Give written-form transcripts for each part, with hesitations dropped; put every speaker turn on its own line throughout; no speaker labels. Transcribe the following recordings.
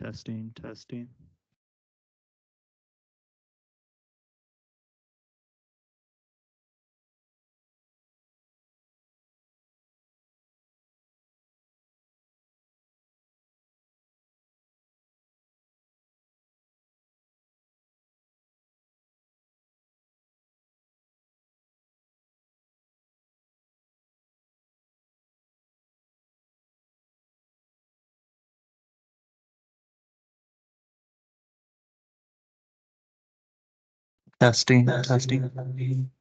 Testing, testing. Testing, testing.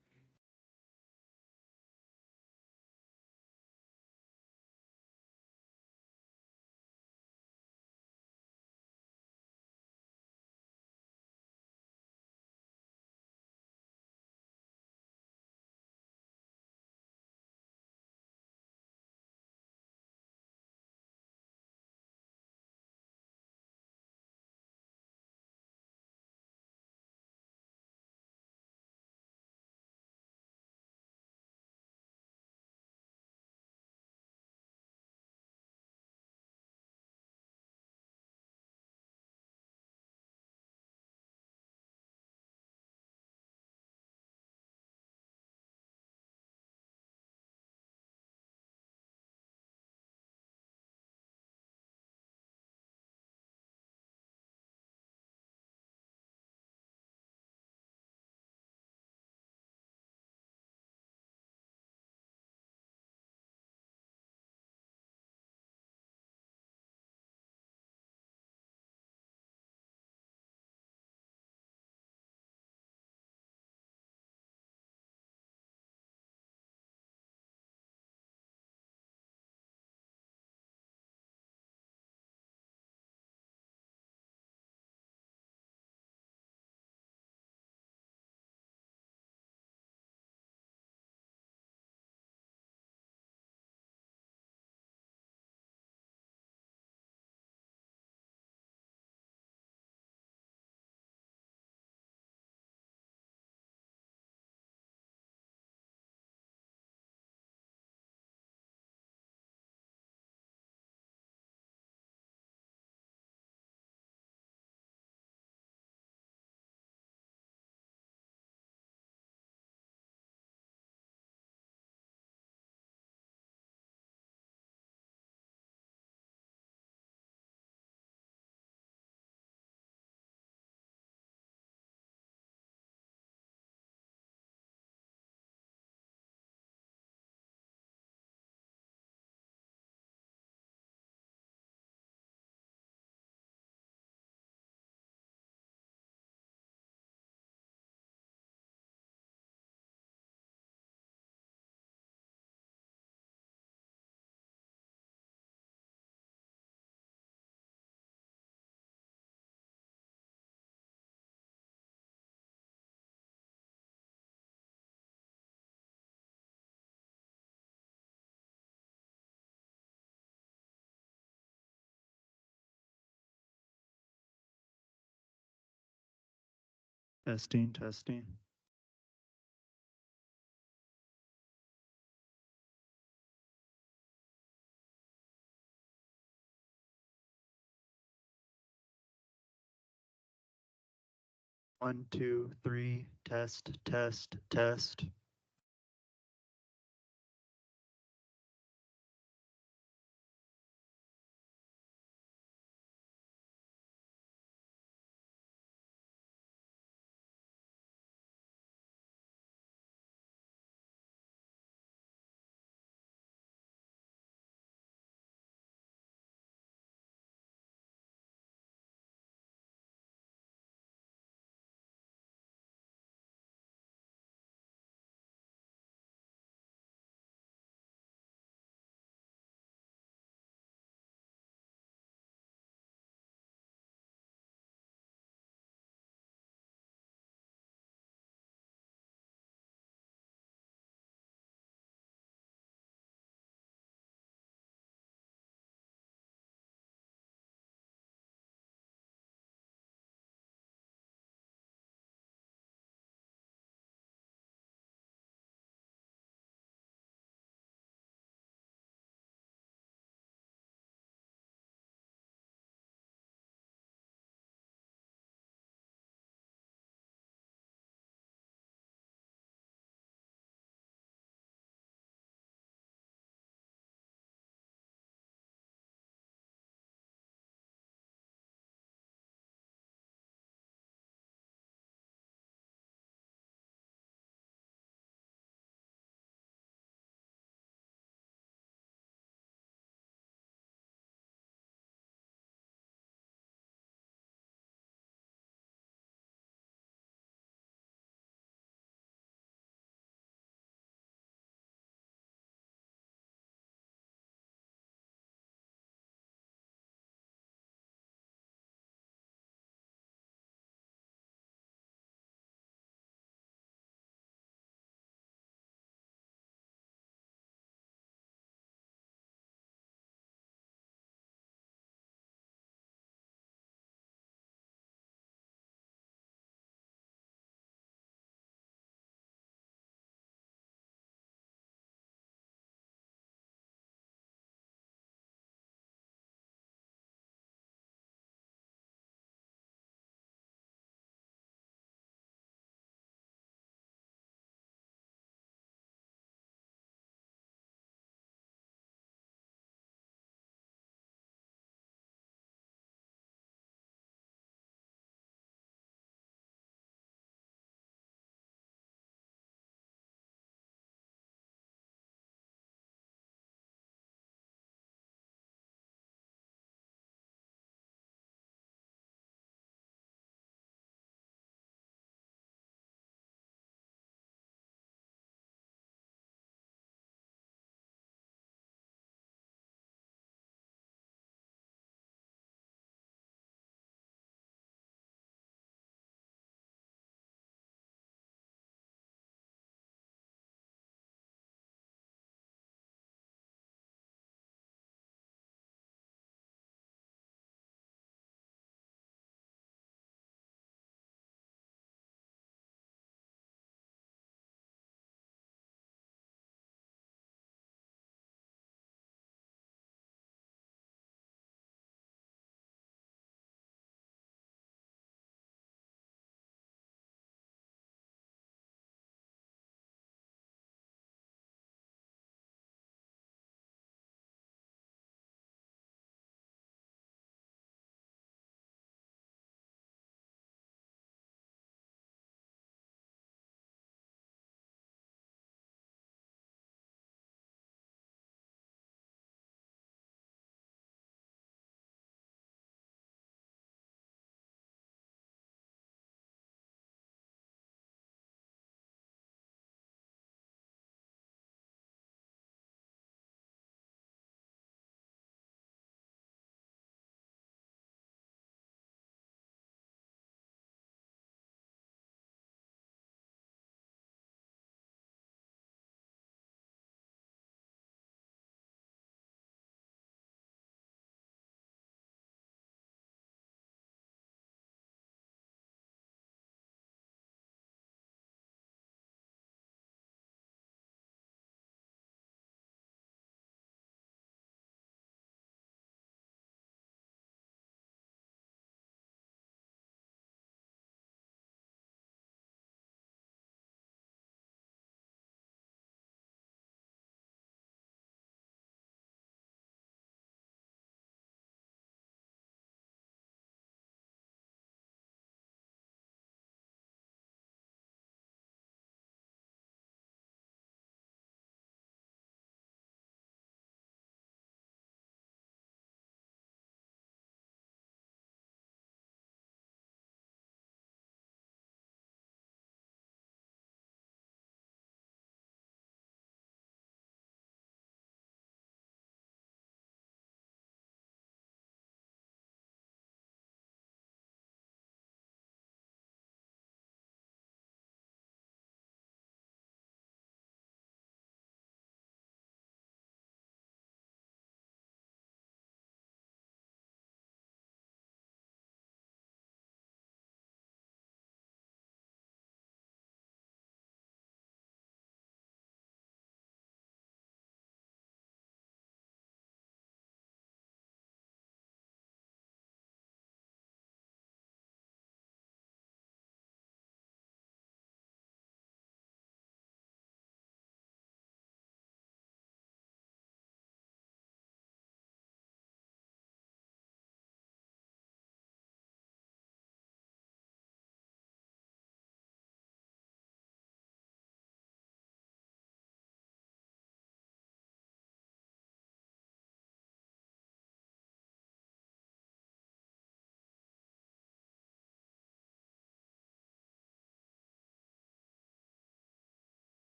Testing, testing. 1, 2, 3. Test, test, test.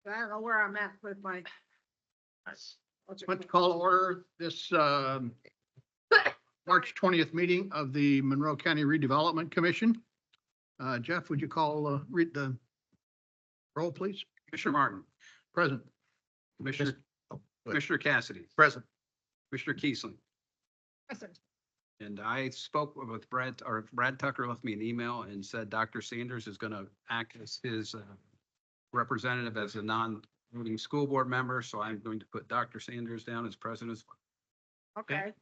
I don't know where I'm at with my.
Let's call to order this March 20th meeting of the Monroe County Redevelopment Commission. Jeff, would you read the roll, please?
Commissioner Martin,
Present.
Commissioner Cassidy,
Present.
Commissioner Keesling. And I spoke with Brad Tucker left me an email and said Dr. Sanders is going to act as his representative as a non-voting school board member. So I'm going to put Dr. Sanders down as president.
Okay,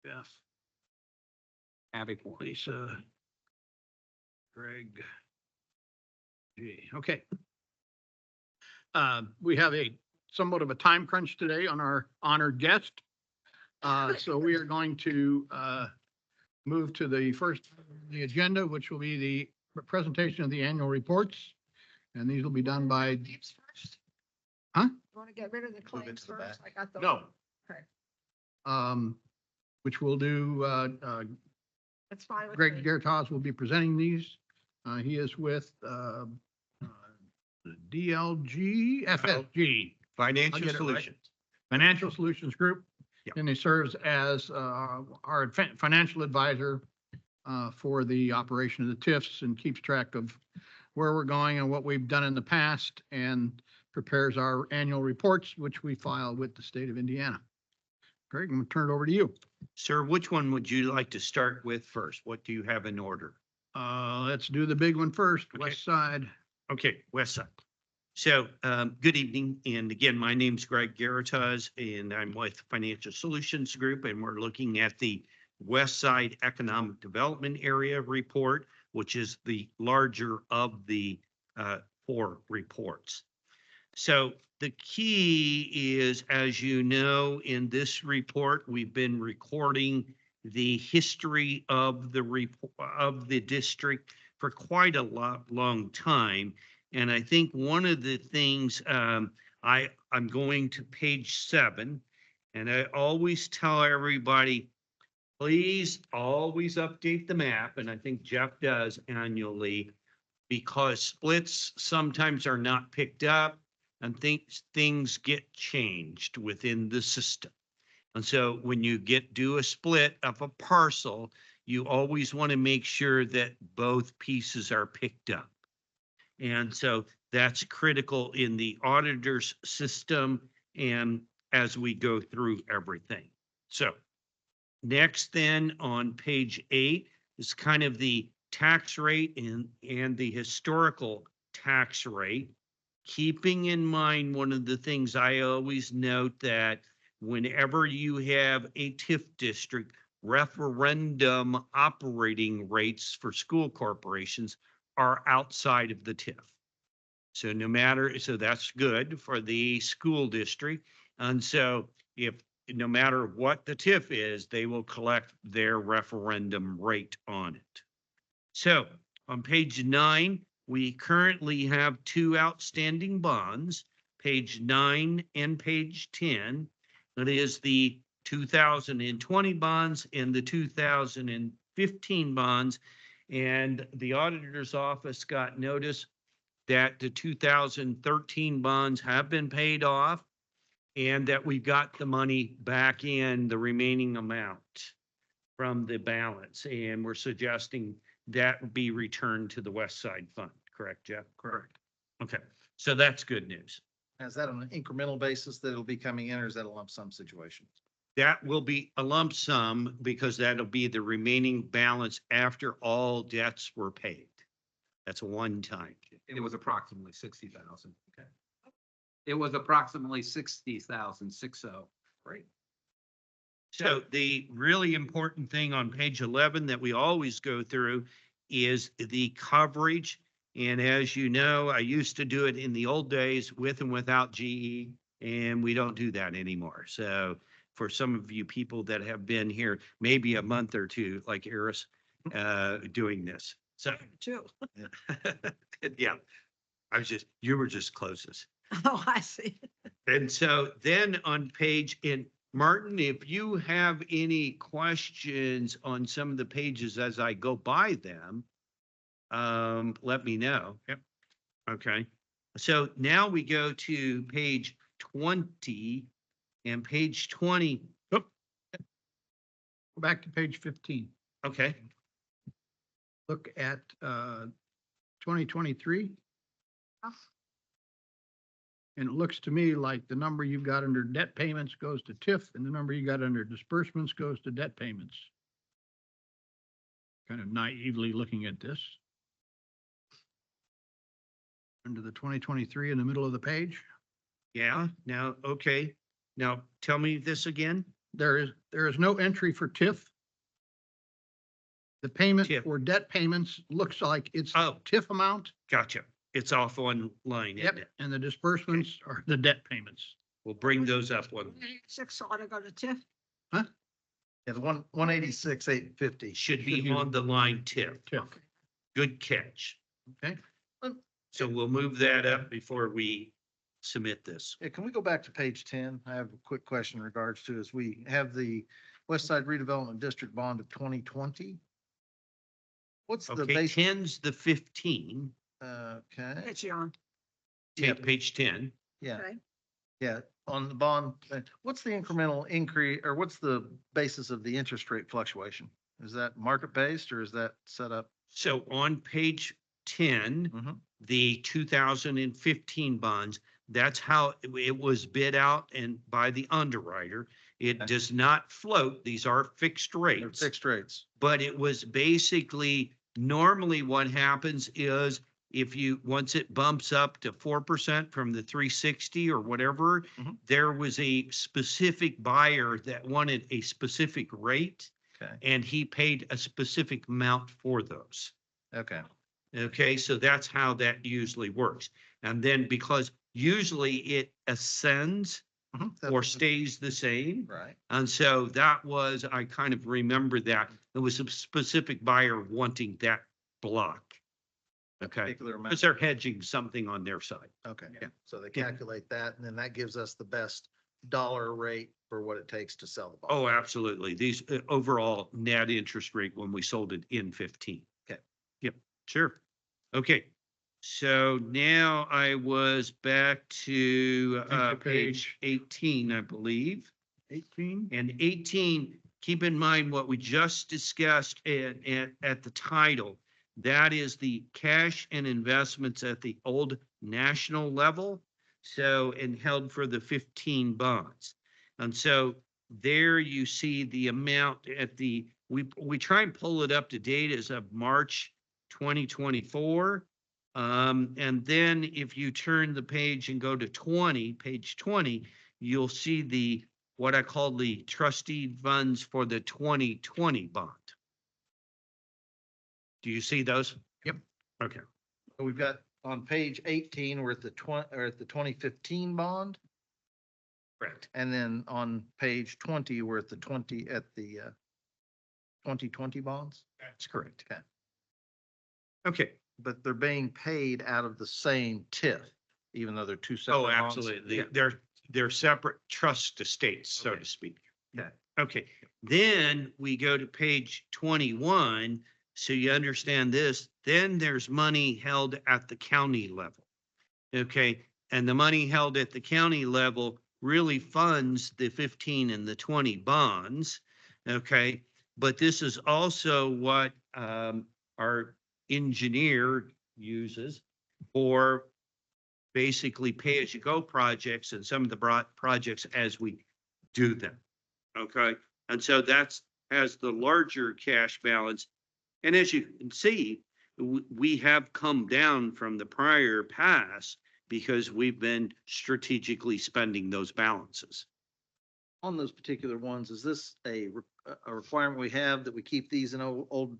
Jeff.
Abby.
Lisa. Greg. G. Okay. We have somewhat of a time crunch today on our honored guest. So we are going to move to the agenda, which will be the presentation of the annual reports. And these will be done by,
claims first.
Huh?
You want to get rid of the claims
the
first? I got those.
No.
Okay,
Which we'll do,
that's fine with
Greg
me.
Gertas will be presenting these. He is with DLG, FSG. I'll
Financial
get it right.
Solutions.
Financial Solutions Group.
Yep.
And he serves as our financial advisor for the operation of the TIFs and keeps track of where we're going and what we've done in the past and prepares our annual reports, which we file with the state of Indiana. Greg, I'm gonna turn it over to you.
Sir, which one would you like to start with first? What do you have in order?
Let's do the big one first,
Okay.
West Side.
Okay, West Side. So, good evening. And again, my name's Greg Garatas and I'm with Financial Solutions Group and we're looking at the West Side Economic Development Area Report, which is the larger of the four reports. So the key is, as you know, in this report, we've been recording the history of the district for quite a long time. And I think one of the things I'm going to page 7, and I always tell everybody, please always update the map. And I think Jeff does annually because splits sometimes are not picked up. And things get changed within the system. And so when you do a split of a parcel, you always want to make sure that both pieces are picked up. And so that's critical in the auditor's system and as we go through everything. So next then on page 8 is kind of the tax rate and the historical tax rate. Keeping in mind, one of the things I always note that whenever you have a TIF district, referendum operating rates for school corporations are outside of the TIF. So so that's good for the school district. And so no matter what the TIF is, they will collect their referendum rate on it. So on page 9, we currently have 2 outstanding bonds, page 9 and page 10. It is the 2020 bonds and the 2015 bonds. And the auditor's office got notice that the 2013 bonds have been paid off and that we got the money back in the remaining amount from the balance. And we're suggesting that be returned to the West Side Fund. Correct, Jeff?
Correct.
Okay, so that's good news.
Is that on an incremental basis that it'll be coming in, or is that a lump sum situation?
That will be a lump sum because that'll be the remaining balance after all debts were paid. That's a one-time.
It was approximately 60,000. Okay. It was approximately 60,060.
Right. So the really important thing on page 11 that we always go through is the coverage. And as you know, I used to do it in the old days with and without GE, and we don't do that anymore. So for some of you people that have been here, maybe a month or two, like Eris, doing this. So,
Two.
yeah, you were just closest.
Oh, I see.
And so then on Martin, if you have any questions on some of the pages as I go by them, let me know.
Yep.
Okay, so now we go to page 20 and page 20. Oh,
Go back to page 15.
okay,
Look at 2023. And it looks to me like the number you've got under debt payments goes to TIF and the number you got under disbursements goes to debt payments. Kind of naively looking at this. Under the 2023 in the middle of the page,
yeah, now, okay. Now, tell me this again.
there is no entry for TIF. The payment
TIF.
for debt payments looks like it's
Oh.
TIF amount.
Gotcha. It's off one line, isn't
Yep,
it?
and the disbursements are the debt payments.
We'll bring those up one.
6 ought to go to TIF.
Yeah, the 186, 850.
Should be on the line tip.
TIF.
Good catch.
Okay.
So we'll move that up before we submit this.
Yeah, can we go back to page 10? I have a quick question in regards to, as we have the West Side Redevelopment District Bond of 2020. What's the
Okay,
base?
10's the 15,
Okay,
It's on.
take page 10.
yeah,
Okay.
yeah, on the bond, what's the incremental increase, or what's the basis of the interest rate fluctuation? Is that market-based or is that set up?
So on page 10,
Mhm.
the 2015 bonds, that's how it was bid out and by the underwriter. It
Okay.
does not float. These are fixed
They're
rates.
fixed rates.
But it was basically, normally what happens is if you, once it bumps up to 4% from the 360 or whatever,
Mhm.
there was a specific buyer that wanted a specific rate
Okay,
and he paid a specific amount for those.
okay,
Okay, so that's how that usually works. And then because usually it ascends
Mhm.
or stays the same.
Right,
And so that was, I kind of remember that. There was a specific buyer wanting that block. Okay,
particular amount.
because they're hedging something on their side.
Okay,
Yeah.
so they
Yeah.
calculate that and then that gives us the best dollar rate for what it takes to sell the bond.
Oh, absolutely. These overall net interest rate when we sold it in 15.
Okay.
Yep, sure. Okay. So now I was back to
Thank you,
page 18, I believe.
18.
And 18, keep in mind what we just discussed at the title. That is the cash and investments at the old national level. So, and held for the 15 bonds. And so there you see the amount at the, we try and pull it up to date as of March 2024. And then if you turn the page and go to page 20, you'll see the, what I call the trustee funds for the 2020 bond. Do you see those?
Yep.
Okay.
So we've got on page 18, we're at the 2015 bond.
Correct.
And then on page 20, we're at the 2020 bonds.
That's correct.
Okay.
Okay.
But they're being paid out of the same TIF, even though they're two separate
Oh,
bonds.
absolutely.
Yeah.
They're separate trust estates, so
Okay.
to speak.
Okay.
Okay, then we go to page 21, so you understand this, then there's money held at the county level. Okay, and the money held at the county level really funds the 15 and the 20 bonds. Okay, but this is also what our engineer uses for basically pay-as-you-go projects and some of the broad projects as we do them. Okay, and so that's, has the larger cash balance. And as you can see, we have come down from the prior past because we've been strategically spending those balances.
On those particular ones, is this a requirement we have that we keep these in old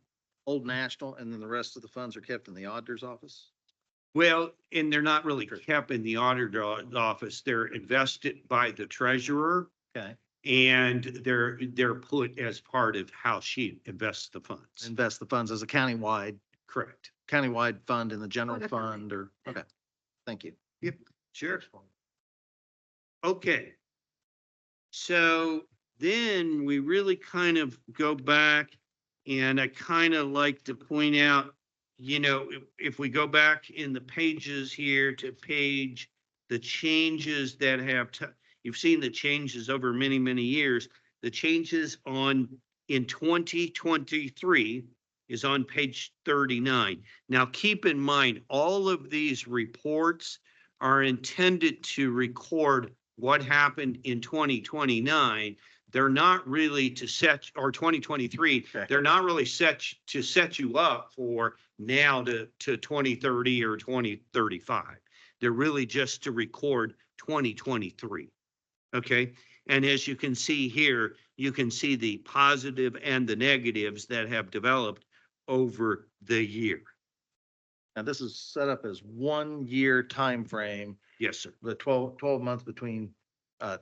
national and then the rest of the funds are kept in the auditor's office?
Well, and they're not really kept in the auditor's office. They're invested by the treasurer.
Okay,
And they're put as part of how she invests the funds.
invest the funds as a countywide
Correct.
fund in the general
Whatever.
fund or, okay, thank you.
Yep, sure. Okay. So then we really kind of go back and I kind of like to point out you know, if we go back in the pages here to the changes that you've seen the changes over many, many years. The changes in 2023 is on page 39. Now, keep in mind, all of these reports are intended to record what happened in 2029. They're not really to set, or 2023,
Okay.
they're not really set you up for now to 2030 or 2035. They're really just to record 2023. Okay. And as you can see here, you can see the positive and the negatives that have developed over the year.
Now, this is set up as 1 year time frame,
Yes, sir.
the 12 months between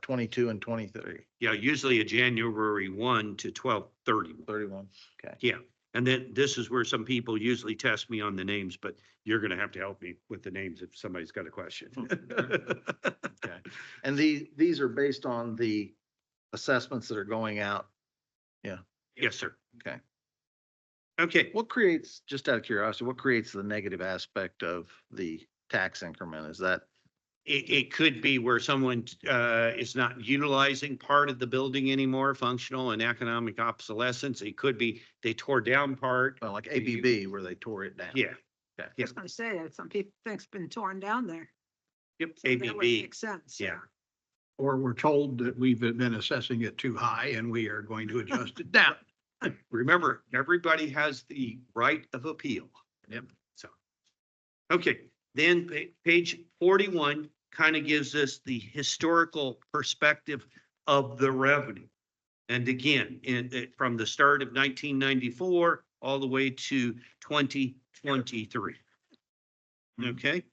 22 and 23,
Yeah, usually a January 1 to 12/30.
31. Okay.
Yeah. And then this is where some people usually test me on the names, but you're going to have to help me with the names if somebody's got a question.
Okay. And these are based on the assessments that are going out.
Yes, sir.
Okay.
Okay.
What creates, just out of curiosity, what creates the negative aspect of the tax increment? Is that,
It could be where someone is not utilizing part of the building anymore, functional and economic obsolescence. It could be they tore down part.
well, like ABB where they tore it down?
Yeah.
I was gonna say that some people think it's been torn down there.
Yep.
So that would
ABB.
make sense.
Yeah.
Or we're told that we've been assessing it too high and we are going to adjust it down.
Remember, everybody has the right of appeal.
Yep.
So, okay, then page 41 kind of gives us the historical perspective of the revenue. And again, from the start of 1994 all the way to 2023. Okay.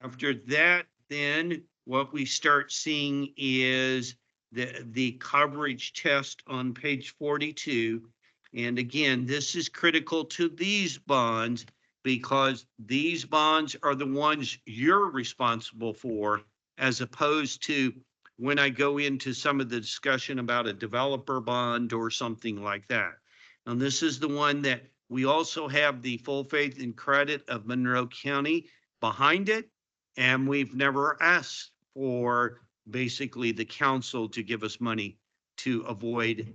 After that, then what we start seeing is the coverage test on page 42. And again, this is critical to these bonds because these bonds are the ones you're responsible for, as opposed to when I go into some of the discussion about a developer bond or something like that. And this is the one that we also have the full faith and credit of Monroe County behind it. And we've never asked for basically the council to give us money to avoid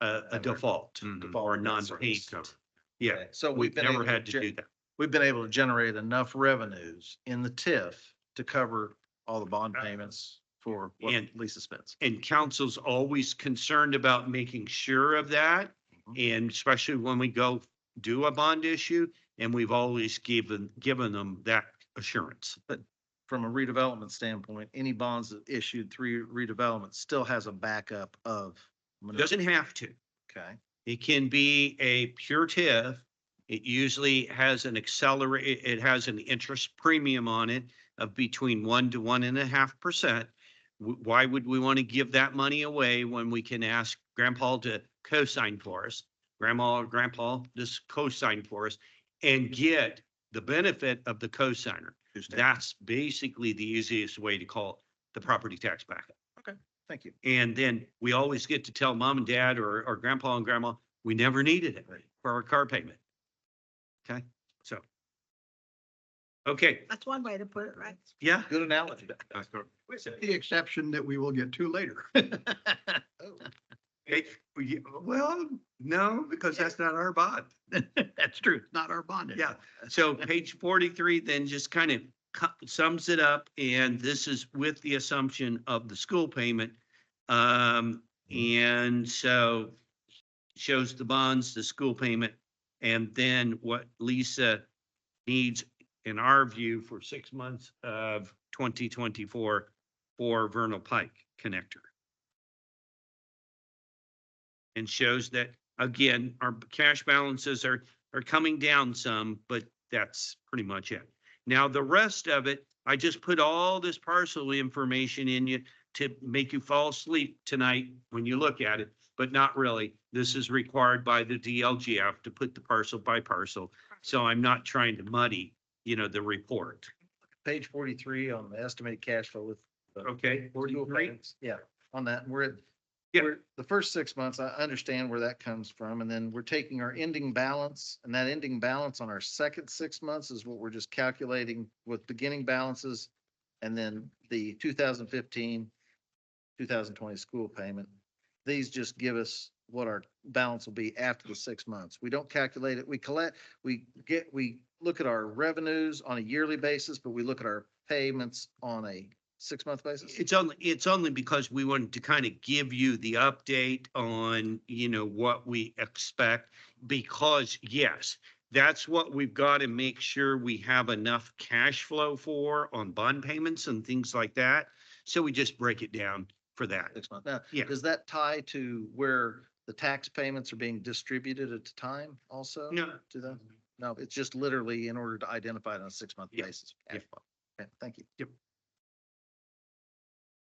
a default or non-payment. Yeah,
Okay. So
we've never had to do that.
We've been able to generate enough revenues in the TIF to cover all the bond payments for what
And-
Lisa spends.
And council's always concerned about making sure of that. And especially when we go do a bond issue, and we've always given them that assurance.
But from a redevelopment standpoint, any bonds that issued through redevelopment still has a backup of.
Doesn't have to.
Okay.
It can be a pure TIF. It usually has it has an interest premium on it of between 1 to 1.5%. Why would we want to give that money away when we can ask Grandpa to co-sign for us? Grandma or Grandpa just co-sign for us and get the benefit of the co-signer. That's basically the easiest way to call the property tax backup.
Thank you.
And then we always get to tell mom and dad or grandpa and grandma, we never needed it for our car payment. Okay, so. Okay,
That's one way to put it, right?
yeah.
Good analogy.
With the exception that we will get to later.
Okay, well, no, because that's not our bond.
That's true. It's not our bond.
Yeah, so page 43 then just kind of sums it up, and this is with the assumption of the school payment. And so shows the bonds, the school payment, and then what Lisa needs, in our view, for 6 months of 2024 for Vernal Pike connector. And shows that, again, our cash balances are coming down some, but that's pretty much it. Now, the rest of it, I just put all this parcel information in you to make you fall asleep tonight when you look at it, but not really. This is required by the DLGF to put the parcel by parcel. So I'm not trying to muddy, the report.
Page 43 on the estimated cash flow with. the
Okay,
school
43.
payments. Yeah, on that, we're at
Yeah.
The first 6 months, I understand where that comes from, and then we're taking our ending balance, and that ending balance on our second 6 months is what we're just calculating with beginning balances, and then the 2015, 2020 school payment. These just give us what our balance will be after the 6 months. We don't calculate it. We look at our revenues on a yearly basis, but we look at our payments on a 6-month basis.
It's only because we wanted to kind of give you the update on, what we expect. Because yes, that's what we've got to make sure we have enough cash flow for on bond payments and things like that. So we just break it down for that.
6 months. Now,
Yeah.
does that tie to where the tax payments are being distributed at the time also?
No.
To them? No, it's just literally in order to identify it on a 6-month
Yeah.
basis.
Yeah.
Okay, thank you.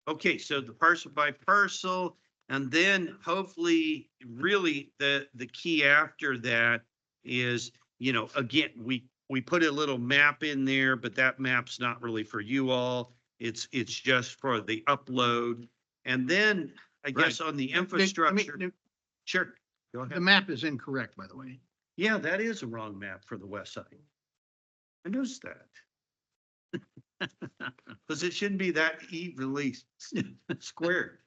Okay, so the parcel by parcel, and then hopefully, really, the key after that is, again, we put a little map in there, but that map's not really for you all. It's just for the upload. And then, I guess, on the infrastructure, sure, go
The
ahead.
map is incorrect, by the way.
Yeah, that is a wrong map for the west side. I noticed that. Because it shouldn't be that evenly squared.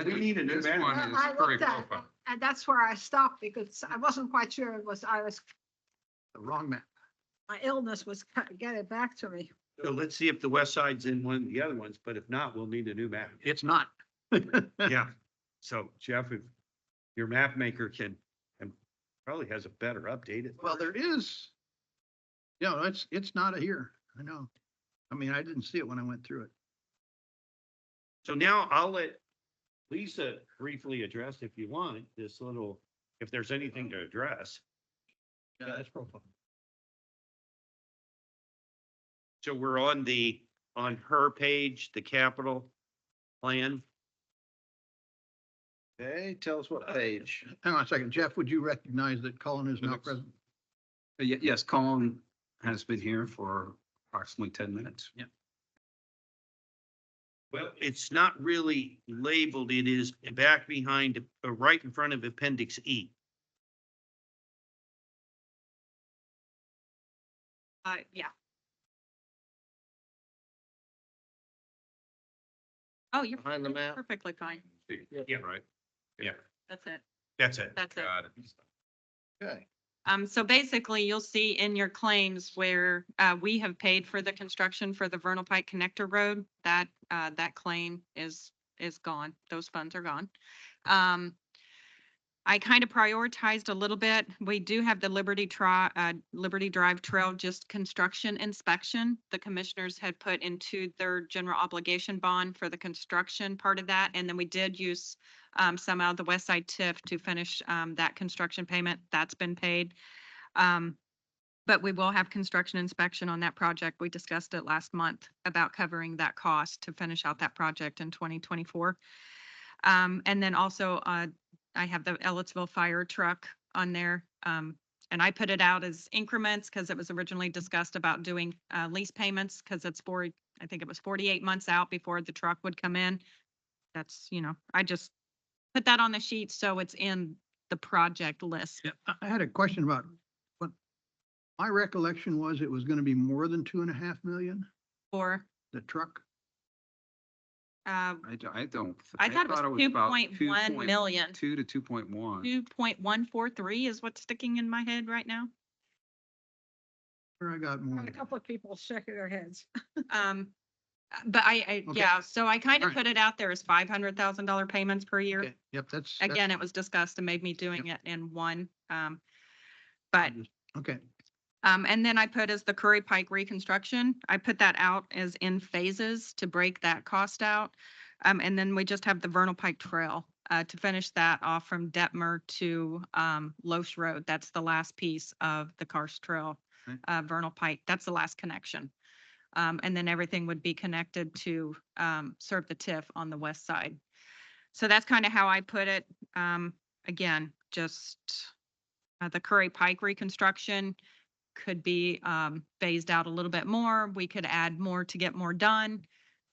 We need a new
This
map.
one
Well,
is
I
Curry
looked at it,
profile.
and that's where I stopped because I wasn't quite sure
The wrong map.
my illness was getting back to me.
So let's see if the west side's in one of the other ones, but if not, we'll need a new map.
It's not.
Yeah. So Jeff, if your map maker can, and probably has a better updated.
Well, there is. It's not here. I know. I mean, I didn't see it when I went through it.
So now I'll let Lisa briefly address if you want this little, if there's anything to address.
Yeah, that's profile.
So we're on her page, the capital plan.
Okay, tell us what page.
Hang on a second. Jeff, would you recognize that Colin is not present?
Yes, Colin has been here for approximately 10 minutes.
Yeah.
Well, it's not really labeled. It is back behind, right in front of Appendix E.
Yeah. Oh, you're
Behind the map?
perfectly fine.
Yeah, right. Yeah,
That's it.
that's it.
That's it.
Got it.
Okay.
So basically you'll see in your claims where, we have paid for the construction for the Vernal Pike Connector Road, that claim is gone. Those funds are gone. I kind of prioritized a little bit. We do have the Liberty Drive Trail just construction inspection. The commissioners had put into their general obligation bond for the construction part of that. And then we did use some out of the West Side TIF to finish that construction payment. That's been paid. But we will have construction inspection on that project. We discussed it last month about covering that cost to finish out that project in 2024. And then also, I have the Ellisville fire truck on there. And I put it out as increments because it was originally discussed about doing lease payments because I think it was 48 months out before the truck would come in. That's, I just put that on the sheet so it's in the project list.
Yeah, I had a question about what my recollection was it was going to be more than 2.5 million,
For,
the truck.
uh,
I don't.
I thought it was
about
2.1 million.
2 to 2.1.
2.143 is what's sticking in my head right now.
Where I got more.
A couple of people shaking their heads.
But I
Okay.
yeah, so I kind of
Alright.
put it out there as $500,000 payments per year.
Okay, yep, that's.
Again, it was discussed and made me doing it in one. But,
Okay,
and then I put as the Curry Pike reconstruction, I put that out as in phases to break that cost out. And then we just have the Vernal Pike Trail, to finish that off from Detmer to, Loesch Road. That's the last piece of the Karst Trail,
Okay.
Vernal Pike. That's the last connection. And then everything would be connected to, serve the TIF on the west side. So that's kind of how I put it. Again, just, the Curry Pike reconstruction could be phased out a little bit more. We could add more to get more done.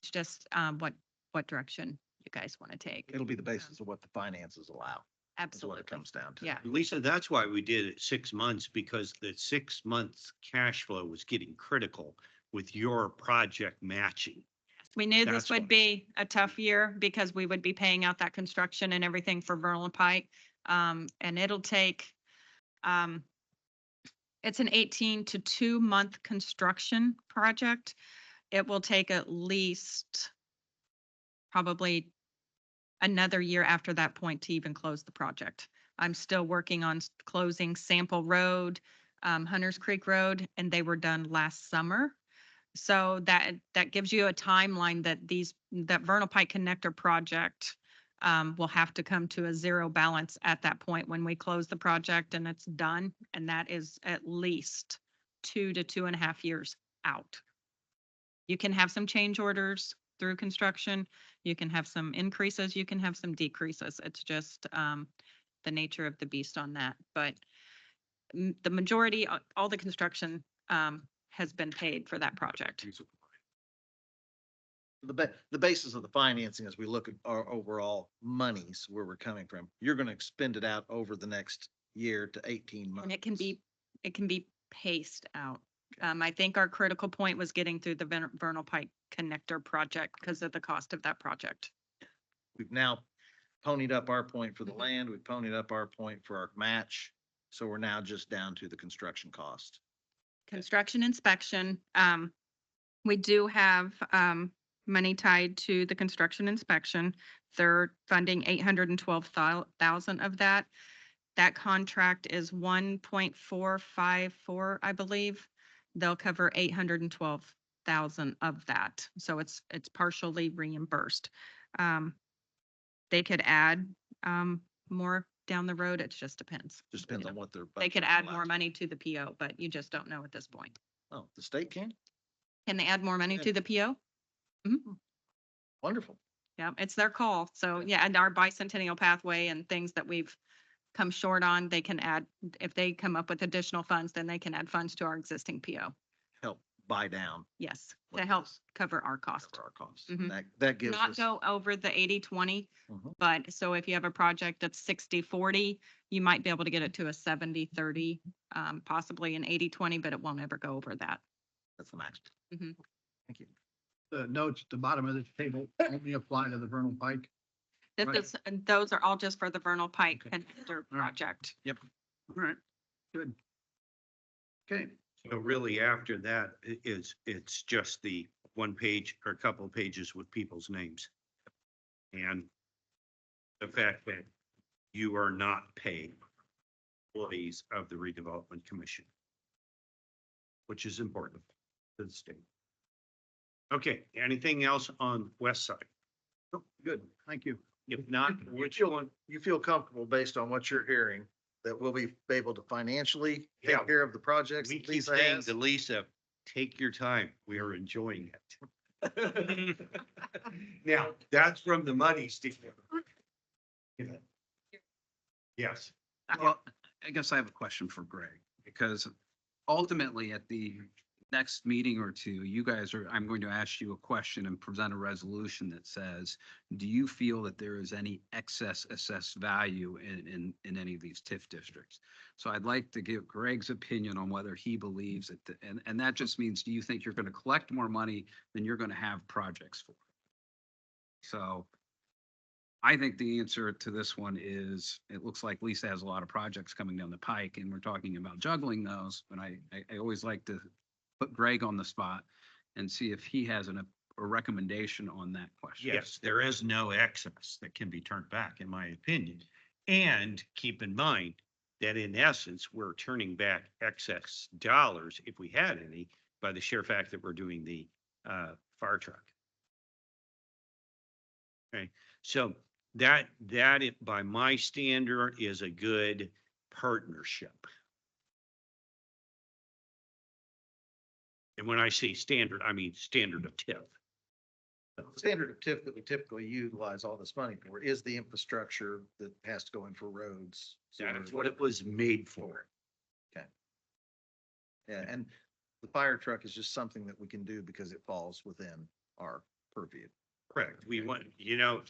It's just what direction you guys want to take.
It'll be the basis of what the finances allow, is what
Absolutely.
it comes down to.
Yeah.
Lisa, that's why we did it 6 months, because the 6 months cash flow was getting critical with your project matching.
We knew
That's
this would
why.
be a tough year because we would be paying out that construction and everything for Vernon Pike. And it'll take, it's an 18 to 2 month construction project. It will take at least probably another year after that point to even close the project. I'm still working on closing Sample Road, Hunters Creek Road, and they were done last summer. So that gives you a timeline that Vernal Pike Connector project will have to come to a zero balance at that point when we close the project and it's done. And that is at least 2 to 2.5 years out. You can have some change orders through construction. You can have some increases, you can have some decreases. It's just the nature of the beast on that. But the majority, all the construction has been paid for that project.
The basis of the financing, as we look at our overall monies, where we're coming from, you're gonna expend it out over the next year to 18 months.
And it can be paced out. I think our critical point was getting through the Vernal Pike Connector project because of the cost of that project.
We've now ponied up our point for the
Mhm.
land, we've ponied up our point for our match, so we're now just down to the construction cost.
Construction inspection, we do have, money tied to the construction inspection. They're funding 812,000 of that. That contract is 1.454, I believe. They'll cover 812,000 of that. So it's partially reimbursed. They could add, more down the road. It just depends.
Just depends on what their.
They could
budget
add
allows.
more money to the PO, but you just don't know at this point.
Oh, the state can?
Can they add more money
Yeah.
to the PO?
Wonderful.
Yeah, it's their call. So yeah, and our bicentennial pathway and things that we've come short on, they can add, if they come up with additional funds, then they can add funds to our existing PO.
Help buy down.
Yes,
What
to help
does
cover our cost.
cover our costs.
Mhm.
That gives
Not
us.
go over the 80-20,
Mhm.
but so if you have a project that's 60-40, you might be able to get it to a 70-30, possibly an 80-20, but it won't ever go over that.
That's the max.
Mhm.
Thank you.
The notes at the bottom of the table only apply to the Vernal Pike.
This
Right.
is, and those are all just for the Vernal Pike
Okay.
Connector
All right.
project.
All right, good. Okay,
So really after that, it's just the one page or a couple of pages with people's names. And the fact that you are not paying employees of the redevelopment commission, which is important to the state. Okay, anything else on west side?
good, thank you.
If not, which one?
You feel comfortable based on what you're hearing, that we'll be able to financially
Yeah.
take care of the projects
We
that
keep
Lisa
saying
has?
to Lisa, take your time. We are enjoying it. Now, that's from the money, Steve. Yes.
Well, I guess I have a question for Greg, because ultimately at the next meeting or two, I'm going to ask you a question and present a resolution that says, do you feel that there is any excess assessed value in any of these TIF districts? So I'd like to give Greg's opinion on whether he believes that, and that just means, do you think you're going to collect more money than you're going to have projects for? So I think the answer to this one is, it looks like Lisa has a lot of projects coming down the pike, and we're talking about juggling those. But I always like to put Greg on the spot and see if he has a recommendation on that question.
Yes, there is no excess that can be turned back, in my opinion. And keep in mind that in essence, we're turning back excess dollars, if we had any, by the sheer fact that we're doing the fire truck. Okay, so that by my standard is a good partnership. And when I say standard, I mean standard of TIF.
The standard of TIF that we typically utilize all this money for is the infrastructure that has to go in for roads.
That's what it was made for.
Yeah, and the fire truck is just something that we can do because it falls within our purview.
Correct. We want,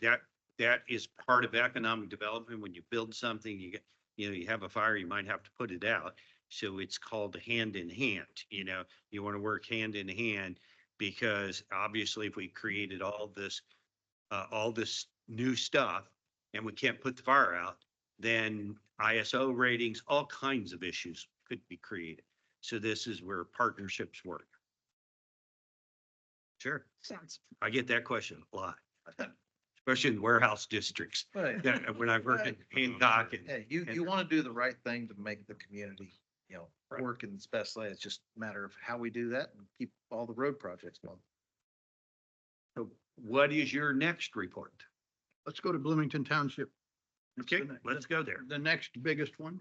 that that is part of economic development. When you build something, you have a fire, you might have to put it out. So it's called hand in hand, you want to work hand in hand because obviously if we created all this new stuff and we can't put the fire out, then ISO ratings, all kinds of issues could be created. So this is where partnerships work. Sure.
Sounds,
I get that question a lot, especially in warehouse districts.
Right.
Yeah, when I work in Hancock and
Hey, you want to do the right thing to make the community,
Right.
work in its best way. It's just a matter of how we do that and keep all the road projects going.
so what is your next report?
Let's go to Bloomington Township.
Okay, let's go there.
The next biggest one.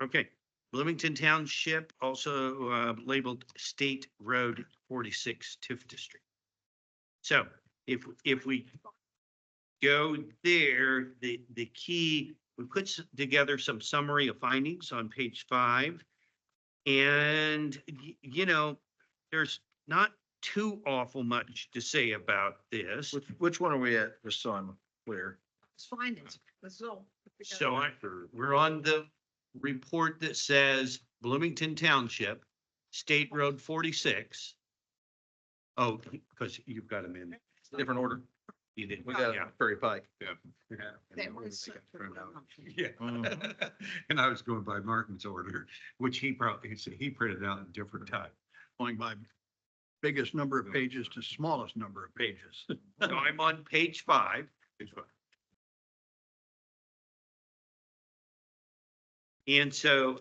Okay, Bloomington Township, also labeled State Road 46 TIF District. So if we go there, the key, we put together some summary of findings on page 5. And, there's not too awful much to say about this.
Which one are we at? Just so I'm clear.
it's findings. Let's go.
So we're on the report that says Bloomington Township, State Road 46. Oh, because you've got them in.
Different order.
You did.
We got
Yeah.
Prairie Pike.
They were set for
Yeah.
Mhm.
And I was going by Martin's order, which he printed out in different time.
Going by biggest number of pages to smallest number of pages.
So I'm on page 5. And so,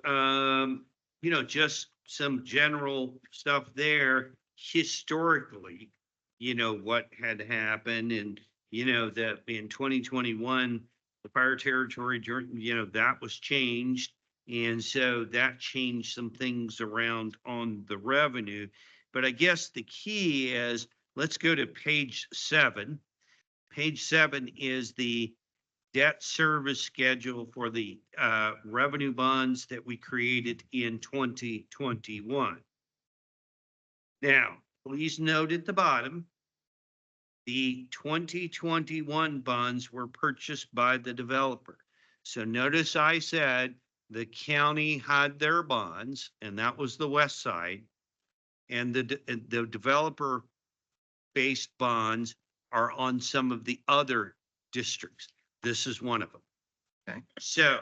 just some general stuff there historically, what had happened and, that in 2021, the fire territory, that was changed. And so that changed some things around on the revenue. But I guess the key is, let's go to page 7. Page 7 is the debt service schedule for the revenue bonds that we created in 2021. Now, please note at the bottom, the 2021 bonds were purchased by the developer. So notice I said the county had their bonds, and that was the west side. And the developer-based bonds are on some of the other districts. This is one of them.
Okay.
So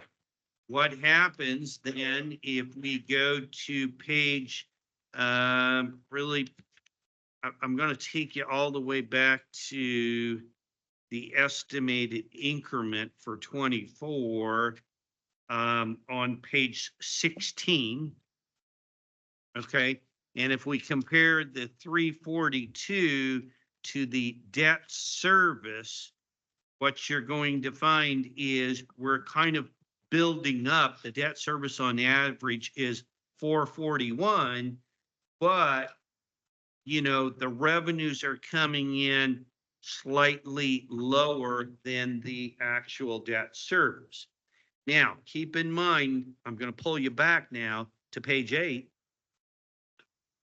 what happens then if we go to page, really, I'm going to take you all the way back to the estimated increment for 24 on page 16. Okay, and if we compare the 342 to the debt service, what you're going to find is we're kind of building up. The debt service on average is 441, but the revenues are coming in slightly lower than the actual debt service. Now, keep in mind, I'm going to pull you back now to page 8.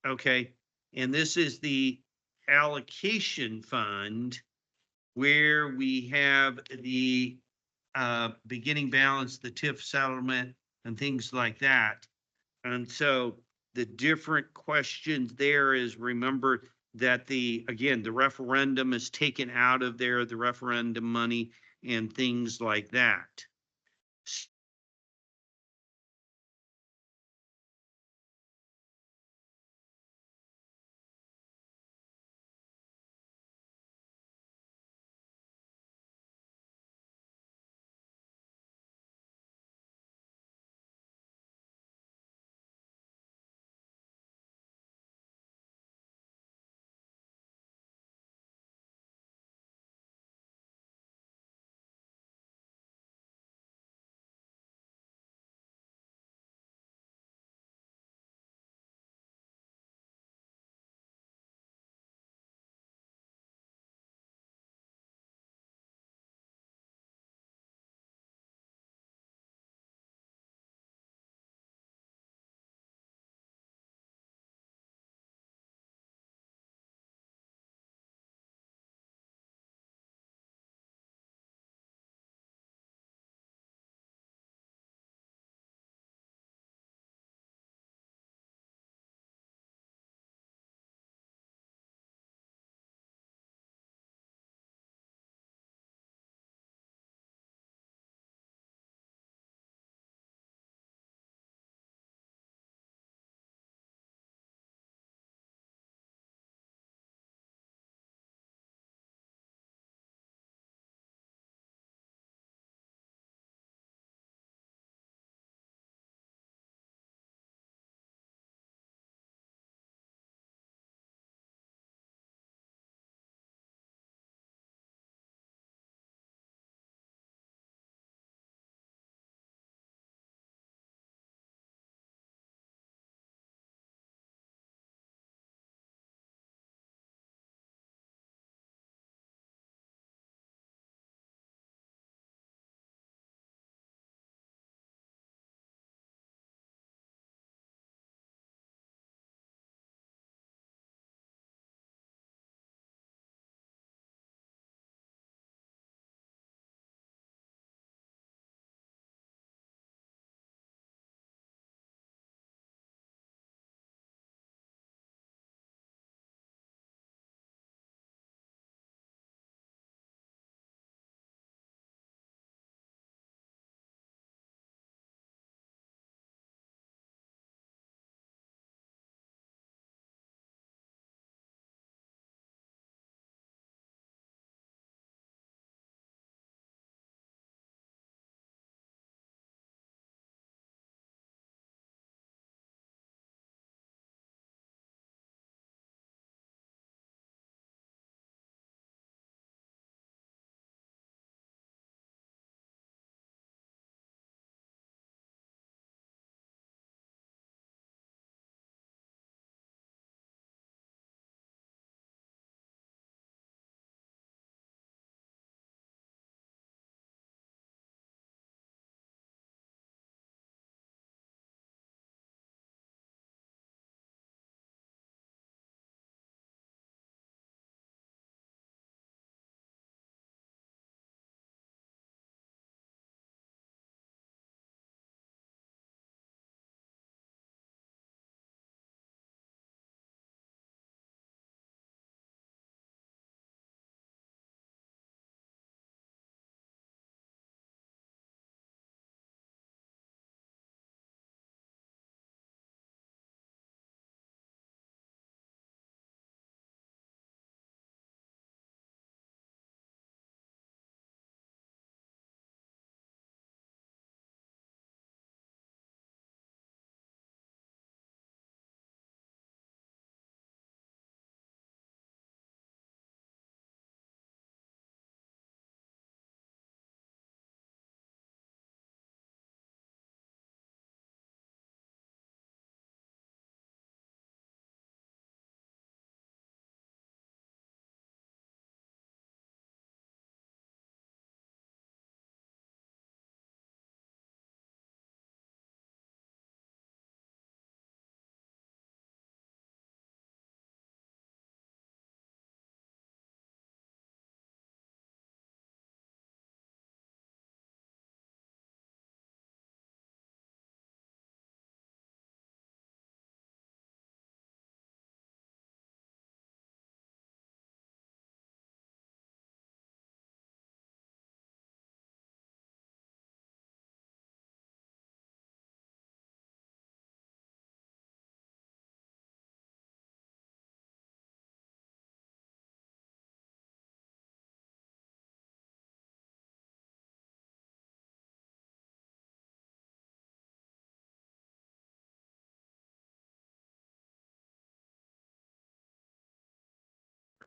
Okay, and this is the allocation fund where we have the beginning balance, the TIF settlement and things like that. And so the different questions there is, remember that again, the referendum is taken out of there, the referendum money and things like that.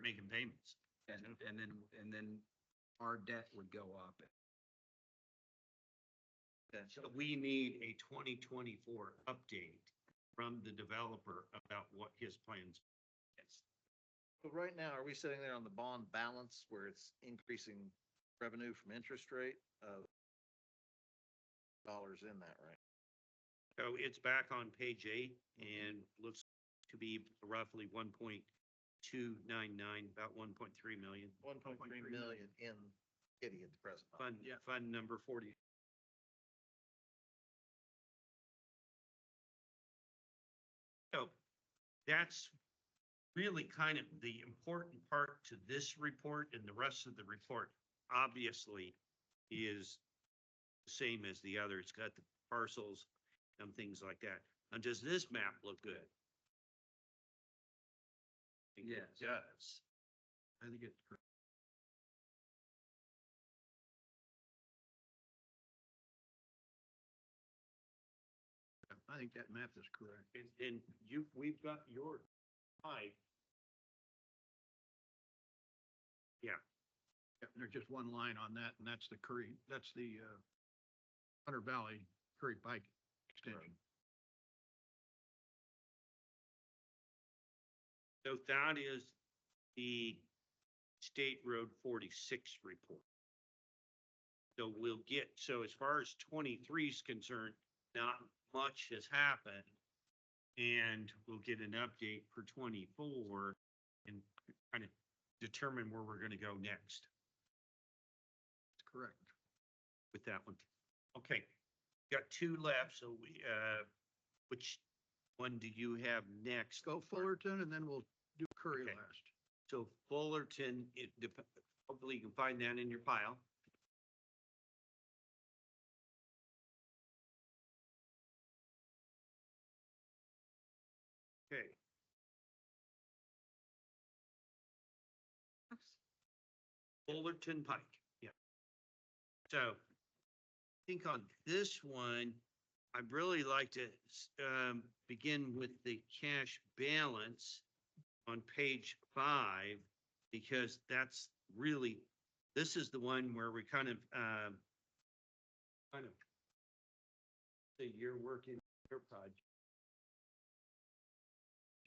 making payments.
And then our debt would go up.
So we need a 2024 update from the developer about what his plans. Is.
But right now, are we sitting there on the bond balance where it's increasing revenue from interest rate of dollars in that, right?
So it's back on page 8 and looks to be roughly 1.299, about 1.3 million.
1.3 million in kitty at the present. moment.
Fund number 40. So that's really kind of the important part to this report, and the rest of the report obviously is the same as the other. It's got the parcels and things like that. And does this map look good? I think it
Yes.
does.
I think it's correct. I think that map is correct.
And we've got your pipe. Yeah,
Yeah, there's just one line on that, and that's the Curry, that's the Hunter Valley Curry Pike extension.
so that is the State Road 46 report. So we'll get, so as far as 23 is concerned, not much has happened. And we'll get an update for 24 and kind of determine where we're gonna go next
That's correct.
with that one. Okay, got 2 left, so which one do you have next?
Go Fullerton, and then we'll do Curry
Okay.
last.
So Fullerton, hopefully you can find that in your pile. Okay. Fullerton Pike, yeah. So I think on this one, I'd really like to begin with the cash balance on page 5, because that's really, this is the one where we kind of say you're working your project.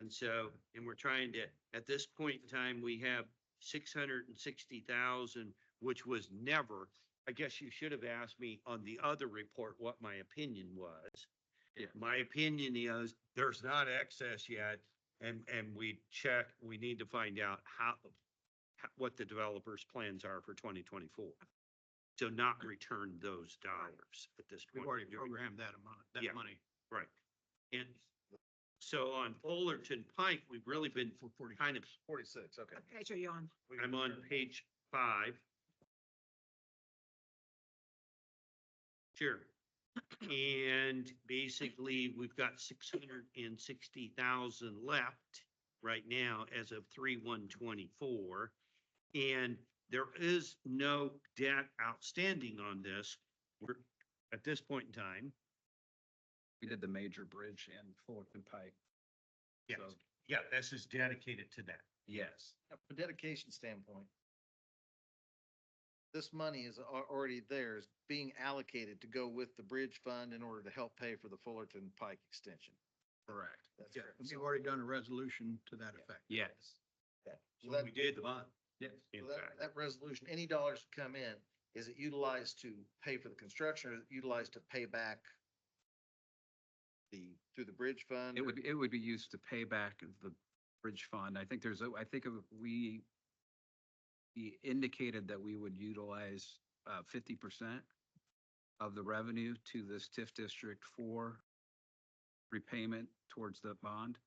And so, and we're trying to, at this point in time, we have 660,000, which was never, I guess you should have asked me on the other report what my opinion was.
Yeah.
My opinion is there's not excess yet, and we need to find out what the developer's plans are for 2024. So not return those dollars at this
We've
point.
already programmed that amount,
Yeah.
that money.
Right. And so on Fullerton Pike, we've really been
For 40.
kind of,
46, okay.
What page are you on?
I'm on page 5. Sure. And basically, we've got 660,000 left right now as of 3/1/24. And there is no debt outstanding on this. We're at this point in time.
We did the major bridge in Fullerton Pike.
Yes.
So,
Yeah, this is dedicated to that.
yes.
From a dedication standpoint, this money is already there, is being allocated to go with the bridge fund in order to help pay for the Fullerton Pike extension.
Correct.
That's
Yeah,
correct.
we've
So-
already done a resolution to that effect.
Yes.
okay. So
When
that-
we did the bond.
Yes.
In
so that,
fact,
that resolution, any dollars that come in, is it utilized to pay for the construction, or is it utilized to pay back through the bridge fund?
It would be used to pay back the bridge fund. I think we indicated that we would utilize 50% of the revenue to this TIF district for repayment towards the bond.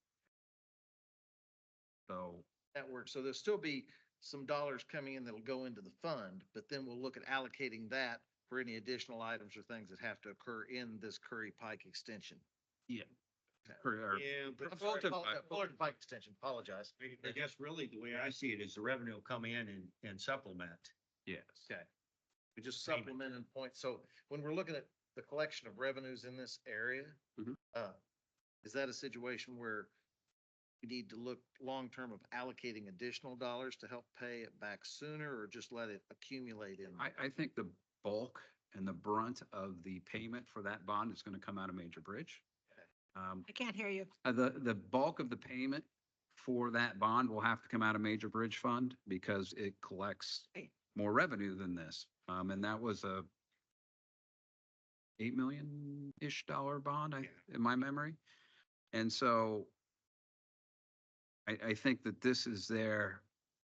So,
That works. So there'll still be some dollars coming in that'll go into the fund, but then we'll look at allocating that for any additional items or things that have to occur in this Curry Pike extension.
yeah.
Okay.
yeah,
I'm
but
sorry, Fullerton Pike extension, apologize.
I guess really the way I see it is the revenue will come in and supplement.
Yes.
Okay. We just
Payment.
supplement and point. So when we're looking at the collection of revenues in this area,
Mhm.
is that a situation where we need to look long-term of allocating additional dollars to help pay it back sooner, or just let it accumulate in?
I think the bulk and the brunt of the payment for that bond is going to come out of Major Bridge.
I can't hear you.
The bulk of the payment for that bond will have to come out of Major Bridge Fund because it collects
Right.
more revenue than this. And that was a $8 million-ish bond, in my memory. And so I think that this is there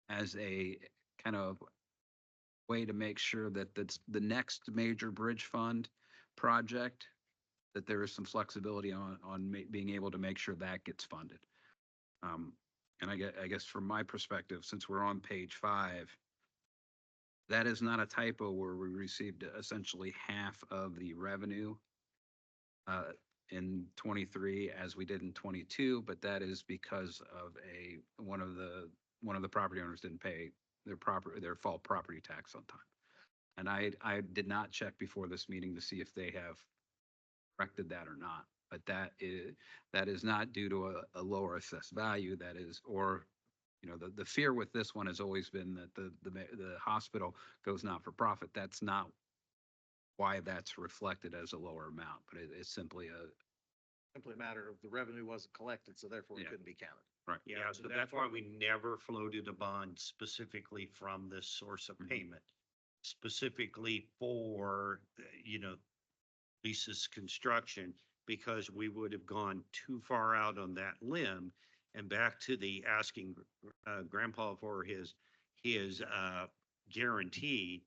as a kind of way to make sure that that's the next major bridge fund project, that there is some flexibility on being able to make sure that gets funded. And I guess from my perspective, since we're on page 5, that is not a typo where we received essentially half of the revenue in 23 as we did in 22, but that is because of one of the property owners didn't pay their fall property tax on time. And I did not check before this meeting to see if they have corrected that or not, but that is not due to a lower assessed value. That is, or, you know, the fear with this one has always been that the hospital goes not for profit. That's not why that's reflected as a lower amount, but it's simply
Simply a matter of the revenue wasn't collected, so therefore it
Yeah.
couldn't be counted.
right.
Yeah, so that's why we never floated a bond specifically from this source of payment. Specifically for, Lisa's construction, because we would have gone too far out on that limb. And back to the asking grandpa for his guarantee,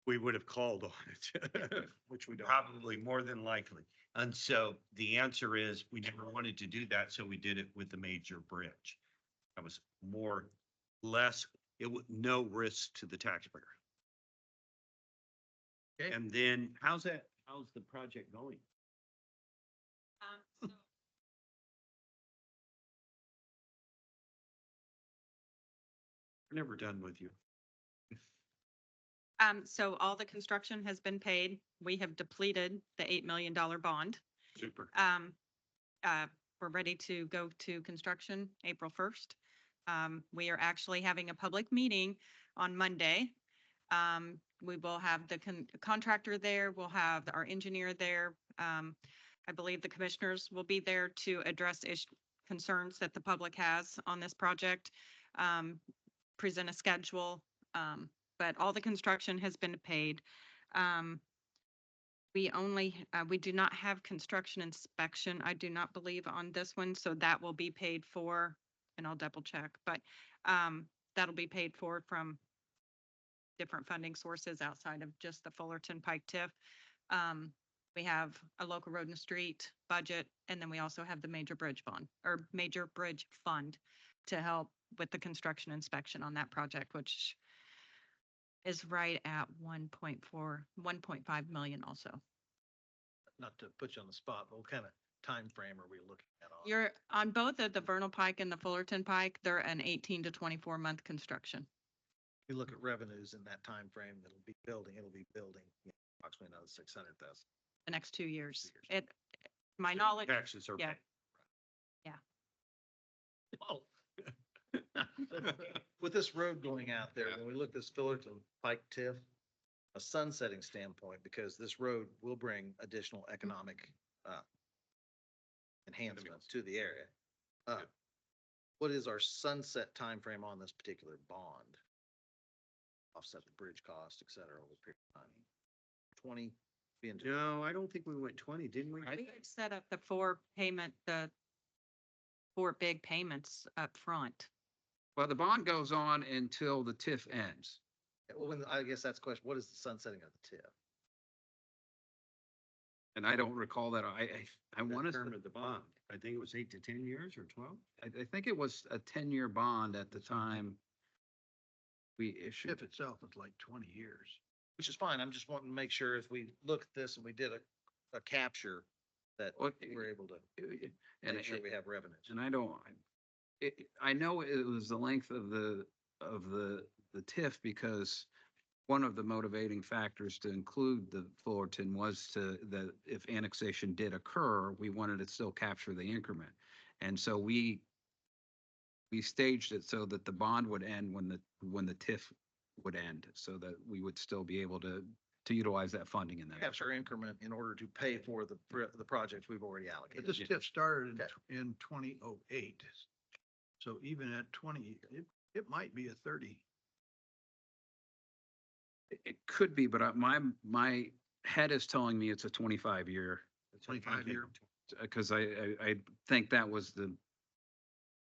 we would have called on it.
Which we don't.
Probably more than likely. And so the answer is we never wanted to do that, so we did it with the major bridge. That was less, no risk to the taxpayer.
Okay.
And then how's the project going?
So
We're never done with you.
So all the construction has been paid. We have depleted the $8 million bond.
Super.
We're ready to go to construction April 1st. We are actually having a public meeting on Monday. We will have the contractor there. We'll have our engineer there. I believe the commissioners will be there to address concerns that the public has on this project, present a schedule. But all the construction has been paid. We do not have construction inspection, I do not believe, on this one, so that will be paid for, and I'll double check, but that'll be paid for from different funding sources outside of just the Fullerton Pike TIF. We have a local road and street budget, and then we also have the major bridge bond, or major bridge fund, to help with the construction inspection on that project, which is right at 1.5 million also.
Not to put you on the spot, but what kind of time frame are we looking at on?
You're on both of the Vernal Pike and the Fullerton Pike, they're an 18 to 24 month construction.
You look at revenues in that time frame, it'll be building approximately another 600,000.
The next 2 years.
2 years.
My knowledge,
Taxes are
yeah.
paid.
Well, with this road going out there, when we look at this Fullerton Pike TIF, a sunsetting standpoint, because this road will bring additional economic enhancements to the area. What is our sunset timeframe on this particular bond? Offset the bridge cost, et cetera, over a period of time. 20 being.
No, I don't think we went 20, didn't we?
We had set up the the 4 big payments up front.
Well, the bond goes on until the TIF ends.
Well, I guess that's the question. What is the sunsetting of the TIF?
And I don't recall that. I want
The term
to,
of the bond. I think it was 8 to 10 years or 12.
I think it was a 10-year bond at the time we issued.
TIF itself is like 20 years.
Which is fine. I'm just wanting to make sure if we look at this and we did a capture that
Well,
we're able to
And
make sure we have revenues.
And I know it was the length of the TIF because one of the motivating factors to include the Fullerton was that if annexation did occur, we wanted to still capture the increment. And so we we staged it so that the bond would end when the TIF would end, so that we would still be able to utilize that funding in that.
Capture increment in order to pay for the projects we've already
But
allocated.
this TIF started
Okay.
in 2008. So even at 20, it might be a 30.
It could be, but my head is telling me it's a 25-year,
25-year,
because I think that was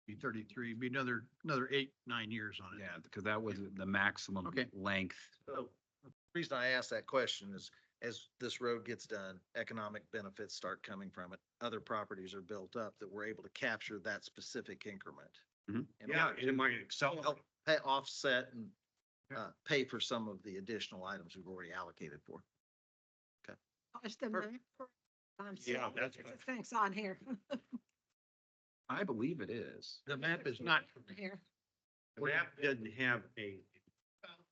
be 33, be another 8, 9 years on it.
yeah, because that was the maximum
Okay.
length.
So the reason I asked that question is, as this road gets done, economic benefits start coming from it. Other properties are built up that we're able to capture that specific increment.
Mhm.
in
Yeah,
order to
in my Excel.
help pay offset and pay for some of the additional items we've already allocated for.
It's the
Perfect.
map for- I'm
Yeah,
seeing
that's
it.
right.
Thanks on here.
I believe it is.
The map is not,
Here.
The map doesn't have a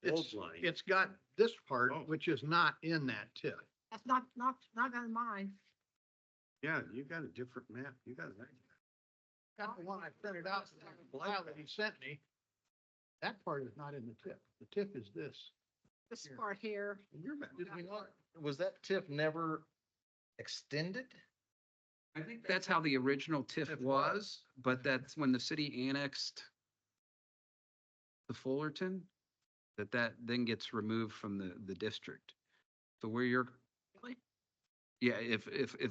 it's,
old line.
it's got this part,
Oh.
which is not in that TIF.
That's not on mine.
Yeah, you got a different map. You got that.
Got the one I printed out, the file that he sent me. That part is not in the TIF. The TIF is this.
This
Here.
part here.
Your map.
Was that TIF never extended?
I think that's how the original TIF
TIF
was, but that's when the city annexed the Fullerton, that then gets removed from the district. So where you're,
Really?
yeah,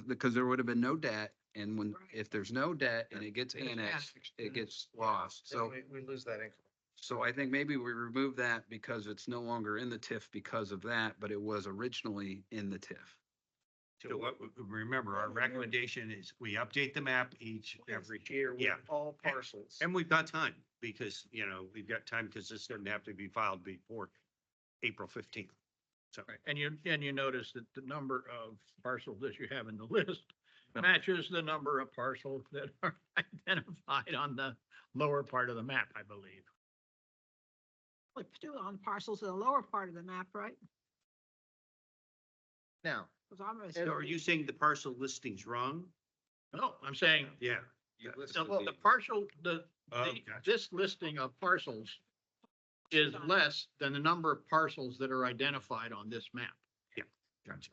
because there would have been no debt, and
Right.
if there's no debt and it gets
It's
annexed,
annexed,
it
then
gets lost. So,
We lose that increment.
so I think maybe we remove that because it's no longer in the TIF because of that, but it was originally in the TIF.
So what, remember, our recommendation is we update the map every year. Yeah.
All parcels.
And we've got time because, we've got time because this doesn't have to be filed before April 15th. So,
Right, and you notice that the number of parcels that you have in the list matches the number of parcels that are identified on the lower part of the map, I believe.
Like, do it on parcels in the lower part of the map, right?
Now,
Because I'm gonna.
so are you saying the parcel listing's wrong?
No, I'm saying,
Yeah.
the partial,
Oh,
the-
gotcha.
this listing of parcels is less than the number of parcels that are identified on this map.
Gotcha.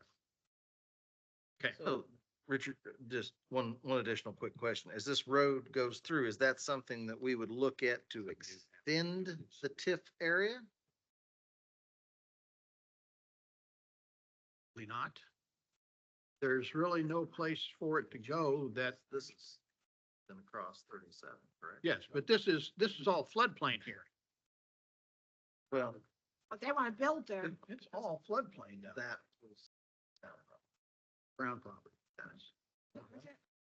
Okay.
so Richard, just one additional quick question. As this road goes through, is that something that we would look at to extend the TIF area?
Probably not. There's really no place for it to go that,
This is then across 37, correct?
yes, but this is all floodplain here.
Well,
But they want to build there.
It's all floodplain down there,
that was.
ground property.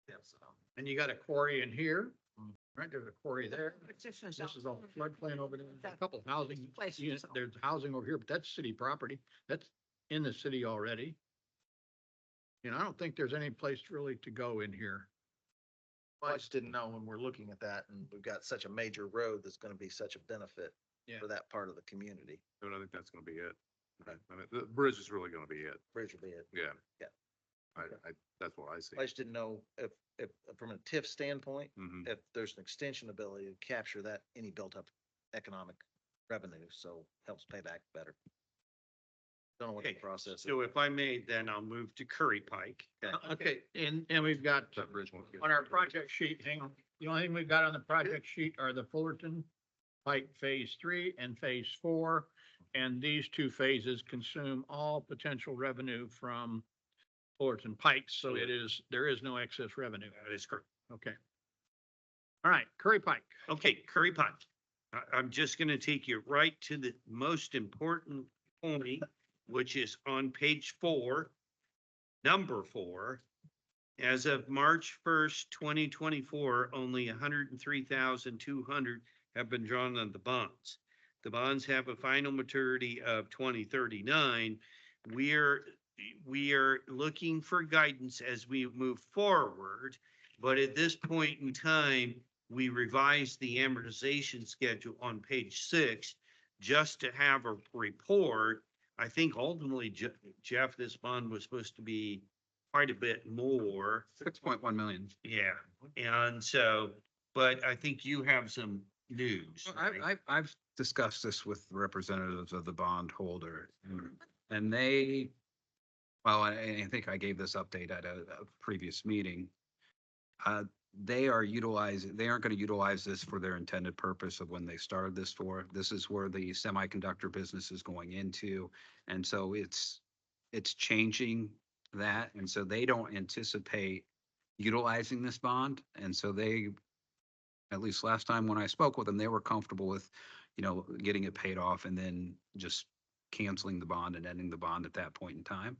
Yes.
And you got a quarry in here, right? There's a quarry there. This
This
is all floodplain over there. There's a couple of housing
Places,
units.
so.
There's housing over here, but that's city property. That's in the city already. I don't think there's any place really to go in here.
I just didn't know when we're looking at that and we've got such a major road that's gonna be such a benefit
Yeah.
for that part of the community.
But I think that's gonna be it. I mean, the bridge is really gonna be it.
Bridge will be it.
Yeah.
Yeah.
That's what I see.
I just didn't know if from a TIF standpoint,
Mhm.
if there's an extension ability to capture that, any built up economic revenue, so helps pay back better. Don't know what the
Okay,
process is.
so if I may, then I'll move to Curry Pike.
Okay, and we've got
That bridge won't get.
on our project sheet, hang on, the only thing we've got on the project sheet are the Fullerton Pike Phase 3 and Phase 4. And these two phases consume all potential revenue from Fullerton Pike, so there is no excess revenue.
That is correct.
Okay. All right, Curry Pike.
Okay, Curry Pike. I'm just going to take you right to the most important point, which is on page 4, number 4. As of March 1st, 2024, only 103,200 have been drawn on the bonds. The bonds have a final maturity of 2039. We are looking for guidance as we move forward, but at this point in time, we revised the amortization schedule on page 6 just to have a report. I think ultimately, Jeff, this bond was supposed to be quite a bit more.
6.1 million.
Yeah, and so, but I think you have some news. right?
I've discussed this with representatives of the bondholder and they, well, I think I gave this update at a previous meeting. They aren't going to utilize this for their intended purpose of when they started this for. This is where the semiconductor business is going into. And so it's changing that. And so they don't anticipate utilizing this bond. And so they, at least last time when I spoke with them, they were comfortable with, getting it paid off and then just canceling the bond and ending the bond at that point in time.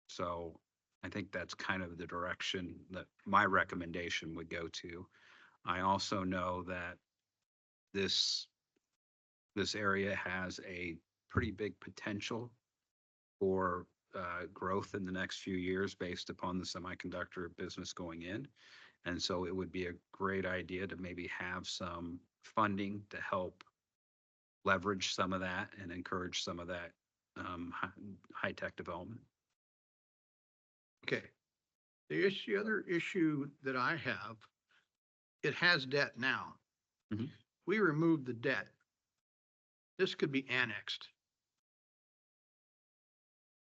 So I think that's kind of the direction that my recommendation would go to. I also know that this area has a pretty big potential for growth in the next few years based upon the semiconductor business going in. And so it would be a great idea to maybe have some funding to help leverage some of that and encourage some of that high-tech development.
Okay. The other issue that I have, it has debt now.
Mhm.
We remove the debt. This could be annexed.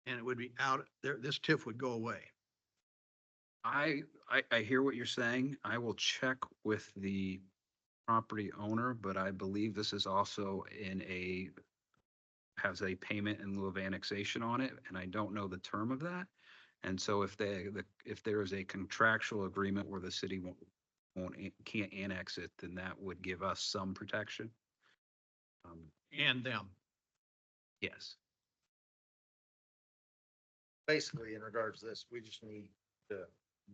And it would be out there, this TIF would go away.
I hear what you're saying. I will check with the property owner, but I believe this is also has a payment in lieu of annexation on it, and I don't know the term of that. And so if there is a contractual agreement where the city can't annex it, then that would give us some protection.
And them.
Yes.
Basically, in regards to this, we just need to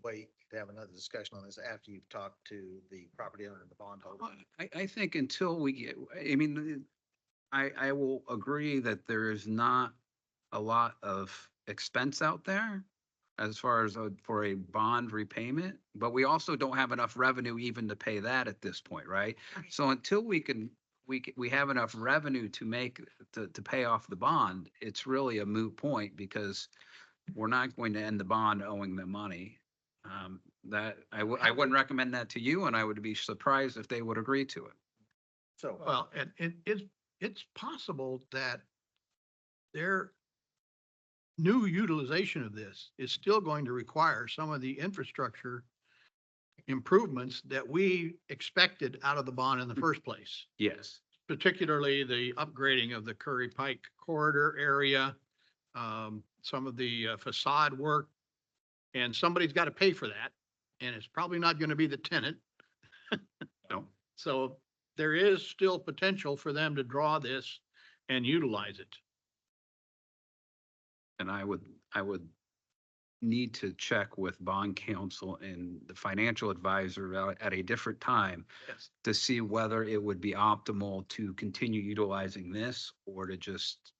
wait to have another discussion on this after you've talked to the property owner and the bondholder.
I think until we get, I mean, I will agree that there is not a lot of expense out there as far as for a bond repayment, but we also don't have enough revenue even to pay that at this point, right? So until we have enough revenue to pay off the bond, it's really a moot point because we're not going to end the bond owing them money. That I wouldn't recommend that to you, and I would be surprised if they would agree to it.
So,
Well, and it's possible that their new utilization of this is still going to require some of the infrastructure improvements that we expected out of the bond in the first place,
Yes.
particularly the upgrading of the Curry Pike corridor area, some of the facade work. And somebody's got to pay for that. And it's probably not going to be the tenant.
No.
So there is still potential for them to draw this and utilize it.
And I would need to check with bond counsel and the financial advisor at a different time
Yes.
to see whether it would be optimal to continue utilizing this or to just,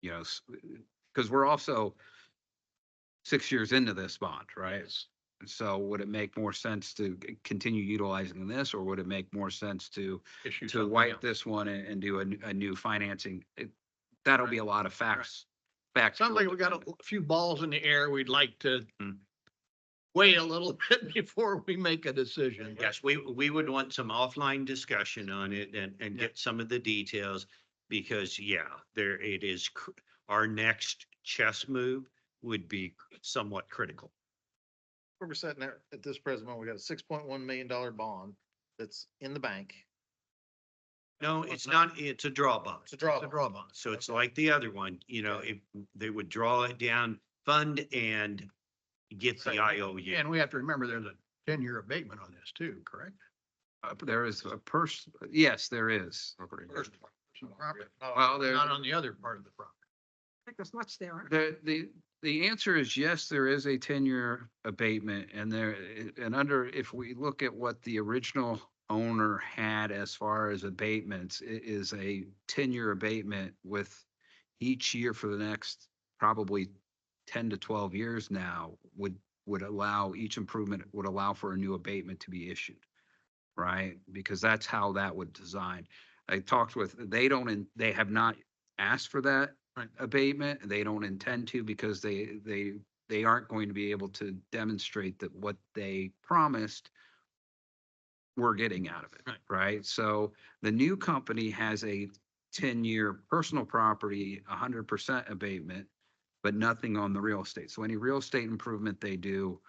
because we're also 6 years into this bond, right? So would it make more sense to continue utilizing this, or would it make more sense to
Issue
to
something
wipe
else.
this one and do a new financing? That'll be a lot of facts.
Sounds like we got a few balls in the air we'd like to
Hmm.
weigh a little bit before we make a decision.
Yes, we would want some offline discussion on it and
Yeah.
get some of the details. Because, there it is, our next chess move would be somewhat critical.
where we're sitting there at this present moment, we got a $6.1 million bond that's in the bank.
No, it's not, it's a draw bond.
It's a draw.
It's a draw bond.
So it's like the other one, if they would draw it down, fund and get the IOU.
And we have to remember there's a 10-year abatement on this too, correct?
There is yes, there is. Well, there-
Not on the other part of the property.
I think there's much there.
The answer is yes, there is a 10-year abatement and if we look at what the original owner had as far as abatements, it is a 10-year abatement with each year for the next probably 10 to 12 years now would allow, each improvement would allow for a new abatement to be issued. Right? Because that's how that would design. I talked with, they have not asked for that abatement. They don't intend to because they aren't going to be able to demonstrate that what they promised we're getting out of it, right? So the new company has a 10-year personal property, 100% abatement, but nothing on the real estate. So any real estate improvement they do,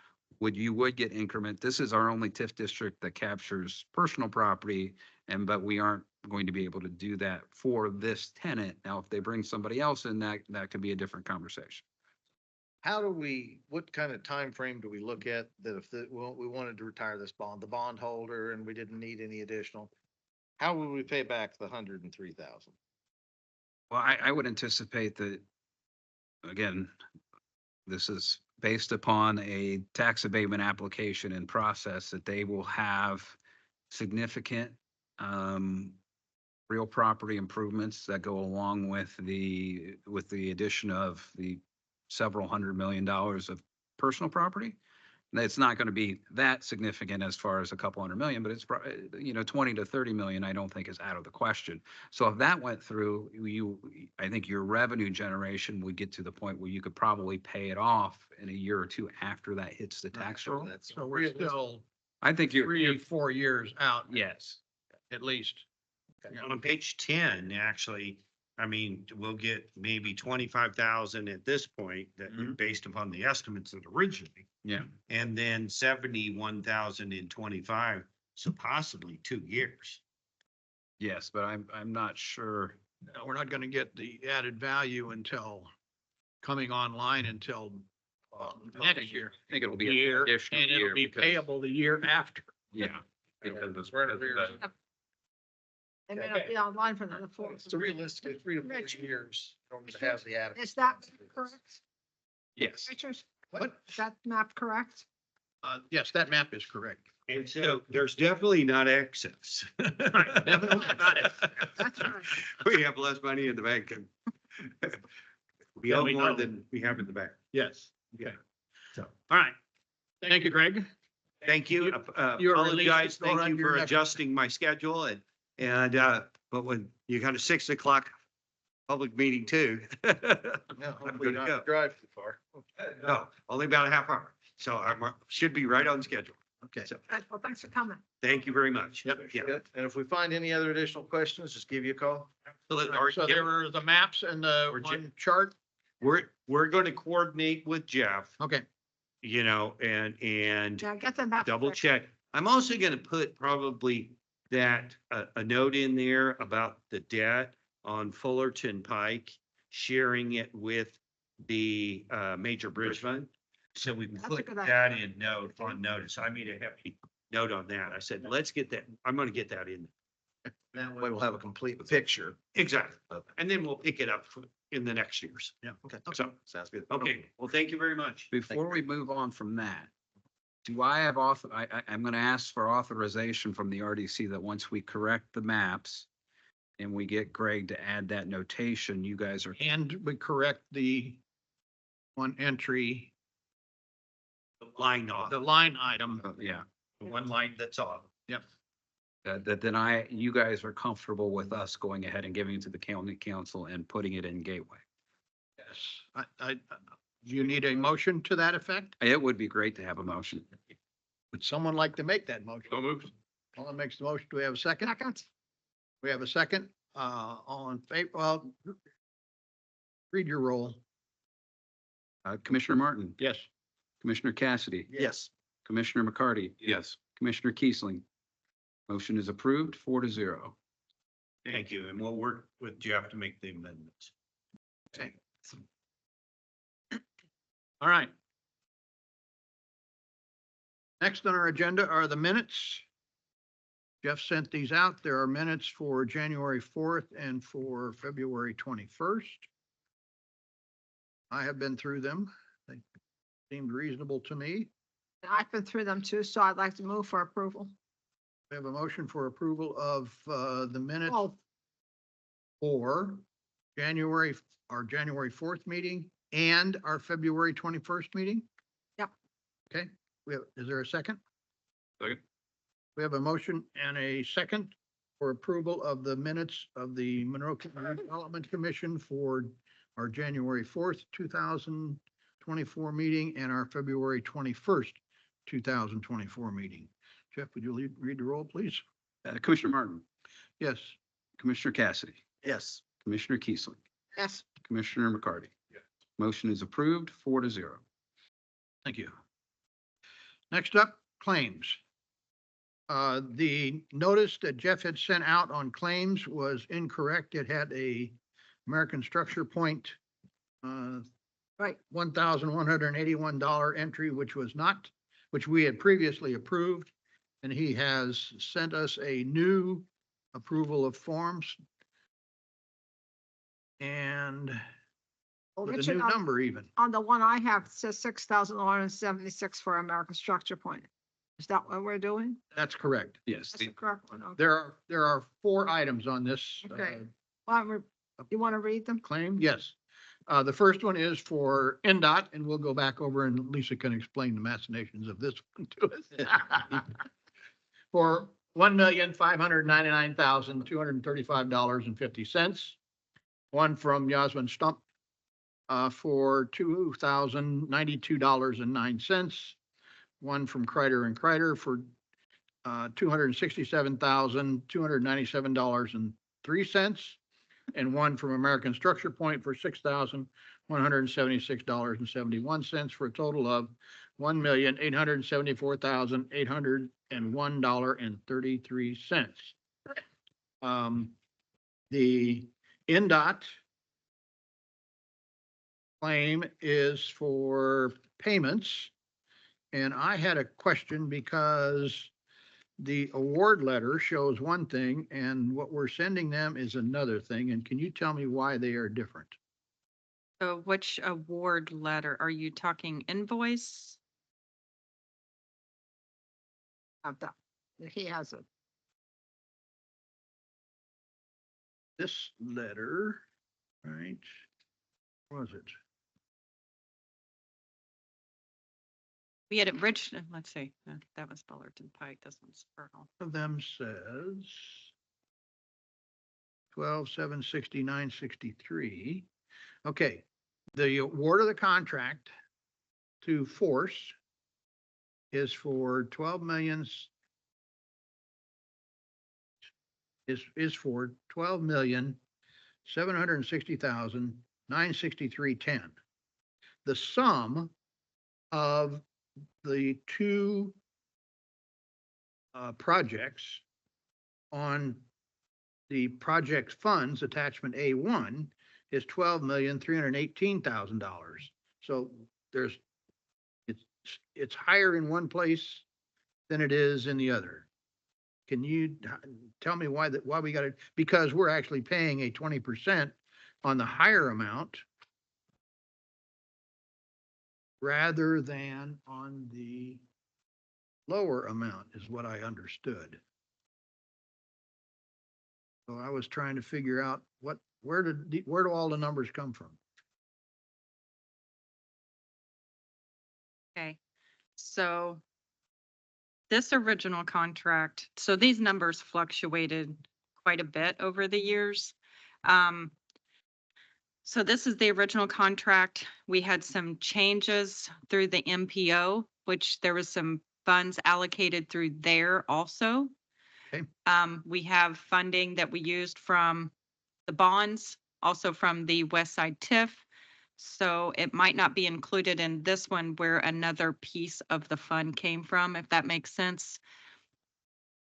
you would get increment. This is our only TIF district that captures personal property, but we aren't going to be able to do that for this tenant. Now, if they bring somebody else in, that could be a different conversation.
How do what kind of time frame do we look at that if we wanted to retire this bond, the bondholder, and we didn't need any additional? How would we pay back the 103,000?
Well, I would anticipate that, again, this is based upon a tax abatement application and process, that they will have significant real property improvements that go along with the addition of the several $100 million of personal property. And it's not going to be that significant as far as a couple $100 million, but it's, 20 to 30 million, I don't think is out of the question. So if that went through, I think your revenue generation would get to the point where you could probably pay it off in a year or two after that hits the tax roll.
So we're still
I think you're,
3-4 years out
yes.
at least.
On page 10, actually, I mean, we'll get maybe 25,000 at this point that
Mhm.
based upon the estimates that originally,
Yeah.
and then 71,000 in 25, so possibly 2 years.
Yes, but I'm not sure.
No, we're not gonna get the added value until coming online until next year.
I think it'll be
Year,
an additional
and it'll
year
be
because-
payable the year after.
Yeah.
Because
Because
we're in
of
arrears.
the-
They may not be online for another 4.
It's realistically 3 to 4 years in order to have the adequate.
Is that correct?
Yes.
Richard?
What?
Is that map correct?
Yes, that map is correct.
And so there's definitely not excess.
Definitely not excess.
That's right.
We have less money in the bank. and We
Yeah,
owe
we
more
know.
than we have in the bank.
Yes.
Yeah. So,
All right. Thank you, Greg.
thank you.
You are released
Apologize.
to go
Thank
on
you
your
for
next-
adjusting my schedule but when you got a 6 o'clock public meeting too.
No,
I'm
hopefully
good
you
to
don't have
go.
to drive too far.
No, only about a half hour. So should be right on schedule.
Okay.
So
Right, well, thanks for coming.
thank you very much.
Yep.
Yeah.
Good. And if we find any other additional questions, just give you a call.
So there were the maps and the
Or
one chart.
We're going to coordinate with Jeff,
Okay.
and
Yeah, get the map.
double
correct.
check. I'm also gonna put probably that, a note in there about the debt on Fullerton Pike, sharing it with the, major bridge fund. So we can
That's a
put
good
that in on notice. I made a heavy note on that. I said, let's get that. I'm gonna get that in.
That way we'll have a complete picture.
Exactly. And then we'll pick it up in the next years.
Yeah. Okay.
So,
Sounds good.
okay, well, thank you very much.
Before we move on from that, do I have I'm gonna ask for authorization from the RDC that once we correct the maps and we get Greg to add that notation, you guys are,
And we correct the one entry,
Line off,
the line item.
yeah,
the one line that's off.
Yep.
that then you guys are comfortable with us going ahead and giving it to the county council and putting it in Gateway.
Yes. Do you need a motion to that effect?
It would be great to have a motion.
Would someone like to make that motion?
moved.
Someone makes the motion. Do we have a second?
Second.
We have a second. All in favor, well, read your roll.
Commissioner Martin,
Yes.
Commissioner Cassidy,
Yes.
Commissioner McCarty,
Yes.
Commissioner Kiesling. Motion is approved, 4-0.
Thank you, and we'll work with Jeff to make the amendments.
Okay. All right. Next on our agenda are the minutes. Jeff sent these out. There are minutes for January 4th and for February 21st. I have been through them. They seemed reasonable to me.
I've been through them too, so I'd like to move for approval.
We have a motion for approval of the minutes
Oh,
for our January 4th meeting and our February 21st meeting?
Yep.
Okay, is there a second?
Second.
We have a motion and a second for approval of the minutes of the Monroe County Redevelopment Commission for our January 4th, 2024 meeting and our February 21st, 2024 meeting. Jeff, would you read the roll, please?
Commissioner Martin,
Yes.
Commissioner Cassidy,
Yes.
Commissioner Keesling,
Yes,
Commissioner McCarty. Motion is approved, 4-0.
Thank you. Next up, claims. The notice that Jeff had sent out on claims was incorrect. It had a American Structure Point
right.
$1,181 entry, which was not, which we had previously approved. And he has sent us a new approval of forms. And
Well,
with a
Richard,
new number even.
on the one I have, it says 6,176 for American Structure Point. Is that what we're doing?
That's correct.
Yes,
That's the correct one. Okay.
There are 4 items on this
Okay. Well, you want to read them?
claim. Yes. The first one is for NDOT, and we'll go back over and Lisa can explain the machinations of this one to us. For $1,599,235.50. One from Yasmin Stump for $2,092.09. One from Kreider and Kreider for $267,297.03. And one from American Structure Point for $6,176.71 for a total of $1,874,801.33. The NDOT claim is for payments. And I had a question because the award letter shows one thing and what we're sending them is another thing. And can you tell me why they are different?
So which award letter? Are you talking invoice?
Have that. He has it.
This letter, right? What was it?
We had it rich, let's see, that was Fullerton Pike, this one's Pearl.
One of them says 12/7/69/63. Okay, the award of the contract to Force is for 12 millions, is for 12,760,963.10. The sum of the 2 projects on the project funds, attachment A1, is $12,318,000. So it's higher in one place than it is in the other. Can you tell me why we got it? Because we're actually paying a 20% on the higher amount rather than on the lower amount is what I understood. So I was trying to figure out where do all the numbers come from?
Okay, so this original contract, so these numbers fluctuated quite a bit over the years. So this is the original contract. We had some changes through the MPO, which there was some funds allocated through there also.
Okay.
We have funding that we used from the bonds, also from the West Side TIF. So it might not be included in this one where another piece of the fund came from, if that makes sense.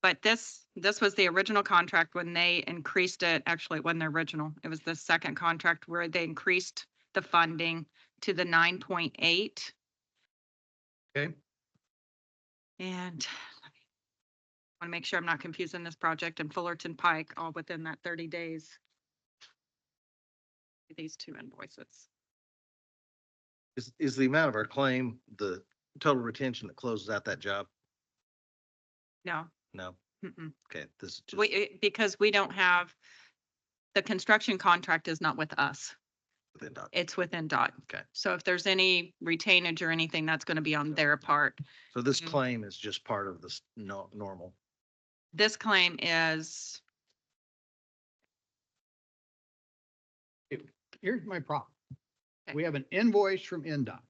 But this was the original contract when they increased it. Actually, it wasn't the original. It was the second contract where they increased the funding to the 9.8.
Okay.
And I want to make sure I'm not confusing this project and Fullerton Pike all within that 30 days. These 2 invoices.
Is the amount of our claim the total retention that closes out that job?
No.
No.
Mm-mm.
Okay, this is just,
Because we don't have, the construction contract is not with us.
within DOT.
It's within DOT.
Okay.
So if there's any retainage or anything, that's going to be on their part.
So this
Mhm.
claim is just part of this normal.
This claim is,
Here's my problem.
Okay.
We have an invoice from NDOT.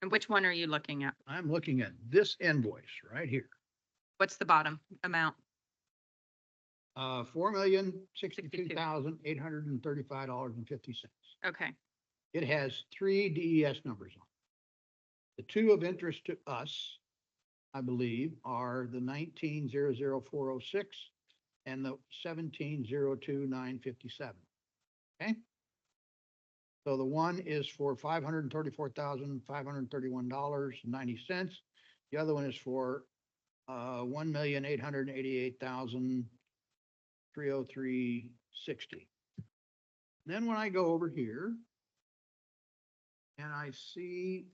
and which one are you looking at?
I'm looking at this invoice right here.
What's the bottom amount?
$4,062,835.50.
Okay,
It has three DES numbers on it. The two of interest to us, I believe, are the 19,00406 and the 17,02957. Okay? So the one is for $534,531.90. The other one is for $1,888,303.60. Then when I go over here and I see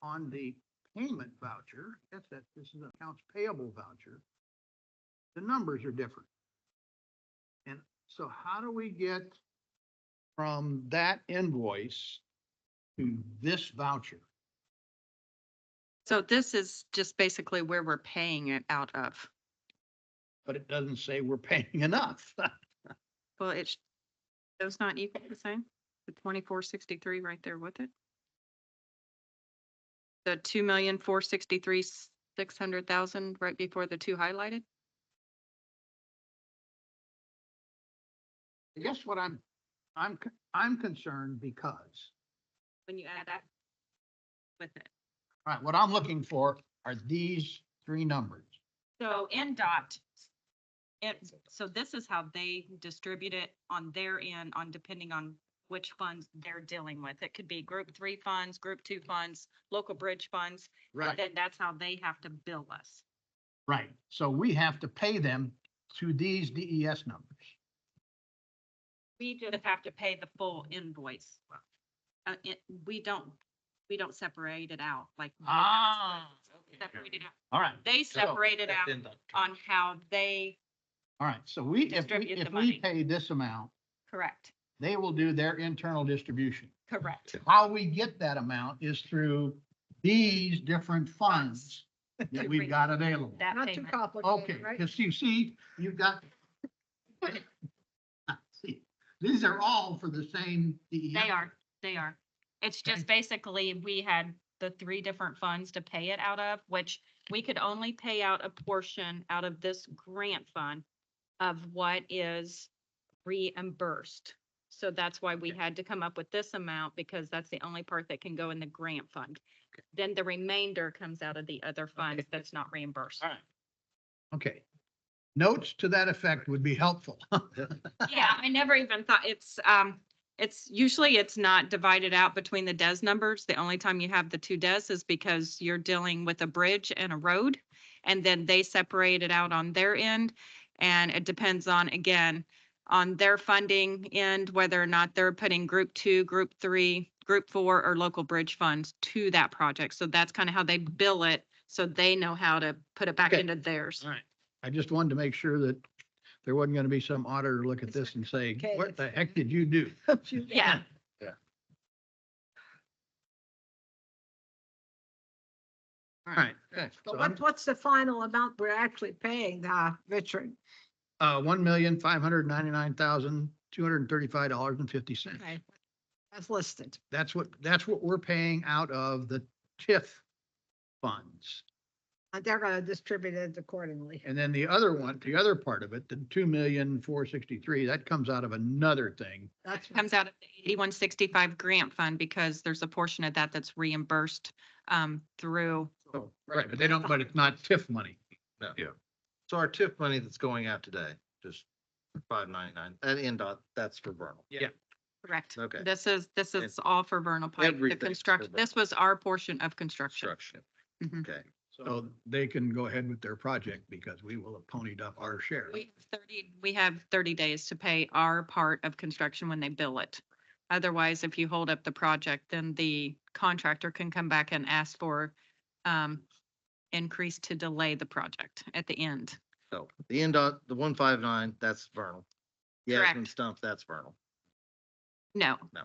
on the payment voucher, that's that, this is an accounts payable voucher, the numbers are different. And so how do we get from that invoice to this voucher?
so this is just basically where we're paying it out of.
But it doesn't say we're paying enough.
Well, it's, those not equal the same, the 2463 right there with it. The 2,463,600,000 right before the two highlighted.
I guess what I'm concerned because,
When you add that with it.
all right, what I'm looking for are these three numbers.
So NDOT, so this is how they distribute it on their end, on depending on which funds they're dealing with. It could be group 3 funds, group 2 funds, local bridge funds.
Right.
Then that's how they have to bill us.
Right. So we have to pay them to these DES numbers.
We just have to pay the full invoice. We don't separate it out like. Separate it out.
All right.
They separate it out on how they,
All right. So we,
Distribute the
if we
money.
pay this amount,
correct,
they will do their internal distribution.
correct.
How we get that amount is through these different funds that we've got available.
That
Not too
payment.
Okay,
complicated, right?
because you see, you've got. See, these are all for the same DES.
They are. It's just basically, we had the 3 different funds to pay it out of, which we could only pay out a portion out of this grant fund of what is reimbursed. So that's why we had to come up with this amount, because that's the only part that can go in the grant fund. Then the remainder comes out of the other funds that's not reimbursed.
All right. Okay. Notes to that effect would be helpful.
Yeah, I never even thought it's usually it's not divided out between the DES numbers. The only time you have the 2 DES is because you're dealing with a bridge and a road. And then they separate it out on their end. And it depends on, again, on their funding end, whether or not they're putting group 2, group 3, group 4, or local bridge funds to that project. So that's kind of how they bill it. So they know how to put it back
Okay.
into theirs.
All right. I just wanted to make sure that there wasn't going to be some auditor look at this and say,
Okay,
what the
it's-
heck did you do?
Yeah.
All right. Okay.
But
So I'm,
what's the final amount we're actually paying, Richard?
$1,599,235.50.
Okay, that's listed.
That's what we're paying out of the TIF funds.
And they're gonna distribute it accordingly.
And then the other one, the other part of it, the 2,463,000, that comes out of another thing.
That's
Comes out of the 8165 grant fund, because there's a portion of that that's reimbursed through.
Right, but they don't, but it's not TIF money.
So our TIF money that's going out today, just $599, at NDOT, that's for Vernal.
Yeah.
Correct.
Okay.
This is all for Vernal Pike, the
Everything's for
construction.
Vernal.
This was our portion of construction.
Construction.
Mhm.
Okay.
So they can go ahead with their project because we will have ponied up our share.
We have 30 days to pay our part of construction when they bill it. Otherwise, if you hold up the project, then the contractor can come back and ask for increase to delay the project at the end.
So the NDOT, the 159, that's Vernal. Yasmin
Correct.
Stump, that's Vernal.
No.
No.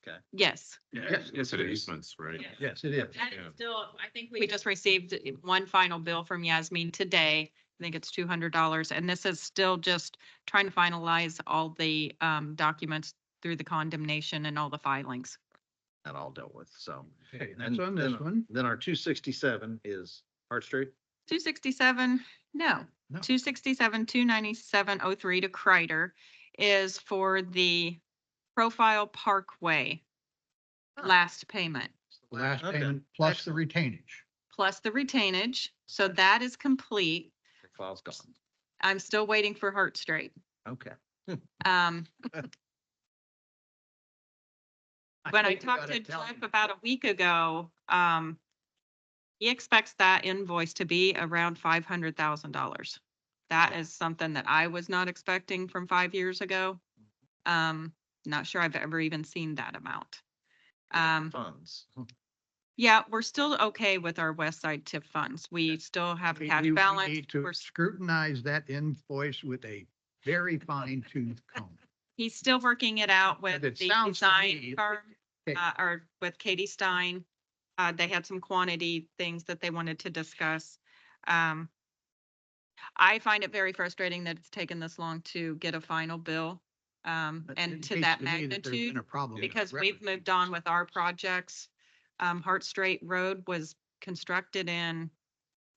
Okay.
Yes.
Yes,
Yes, it is. Right.
yes, it is.
That
Yeah.
is still, I think we just received one final bill from Yasmin today. I think it's $200, and this is still just trying to finalize all the documents through the condemnation and all the filings.
That all dealt with, so.
Okay, that's on this one.
Then our 267 is Hart Street.
267, no,
No.
267, 297.03 to Kreider is for the Profile Parkway last payment
Last
Okay.
payment plus the retainage.
plus the retainage. So that is complete.
File's gone.
I'm still waiting for Heart Straight.
Okay.
Um, when I
think you
talked
gotta
to
tell
Jeff
me.
about a week ago, he expects that invoice to be around $500,000. That is something that I was not expecting from 5 years ago. Not sure I've ever even seen that amount.
Funds.
Yeah, we're still okay with our West Side TIF funds. We still have cash
We
balance.
need to
We're
scrutinize that invoice with a very fine tooth comb.
He's still working it out with
it
the
sounds to
design
me-
firm,
Okay.
or with Katie Stein. They had some quantity things that they wanted to discuss. I find it very frustrating that it's taken this long to get a final bill,
It
and to
indicates
that
me that there's
magnitude,
been a problem with
because
the
we've
record.
moved on with our projects. Hart Straight Road was constructed in,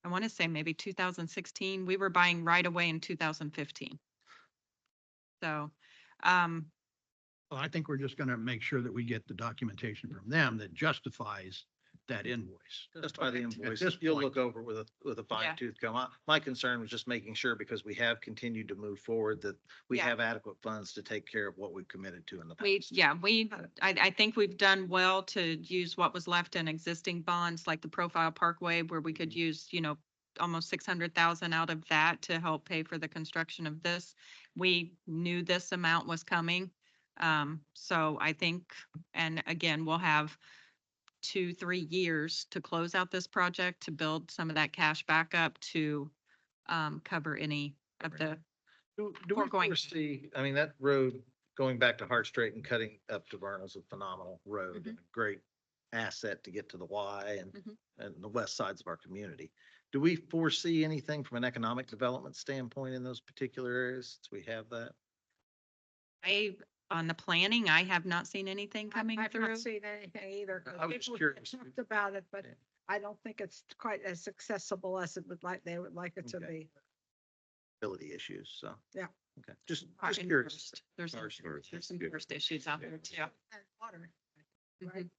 I want to say maybe 2016. We were buying right away in 2015. So,
Well, I think we're just gonna make sure that we get the documentation from them that justifies that invoice.
Just by the
At
invoice,
this
you'll
point.
look over with a fine
Yeah.
tooth comb. My concern was just making sure, because we have continued to move forward, that we
Yeah.
have adequate funds to take care of what we've committed to in the
we,
past.
yeah, I think we've done well to use what was left in existing bonds, like the Profile Parkway, where we could use, almost 600,000 out of that to help pay for the construction of this. We knew this amount was coming. So I think, and again, we'll have 2-3 years to close out this project, to build some of that cash back up to cover any of the,
Do we
foregoing.
foresee, I mean, that road going back to Hart Straight and cutting up to Vernon is a phenomenal road
Mm-hmm.
and a great asset to get to the Y
Mhm.
and the west sides of our community. Do we foresee anything from an economic development standpoint in those particular areas? Do we have that?
on the planning, I have not seen anything coming
I've
through.
not seen anything either. 'Cause
I was just
people
curious.
Talked about it, but
Yeah.
I don't think it's quite as accessible as they would like it to
Okay.
be.
Ability issues, so.
Yeah.
Okay, just
And
curious.
first, There's some,
First,
there's some
good.
first issues out there too.
And water.
Mhm.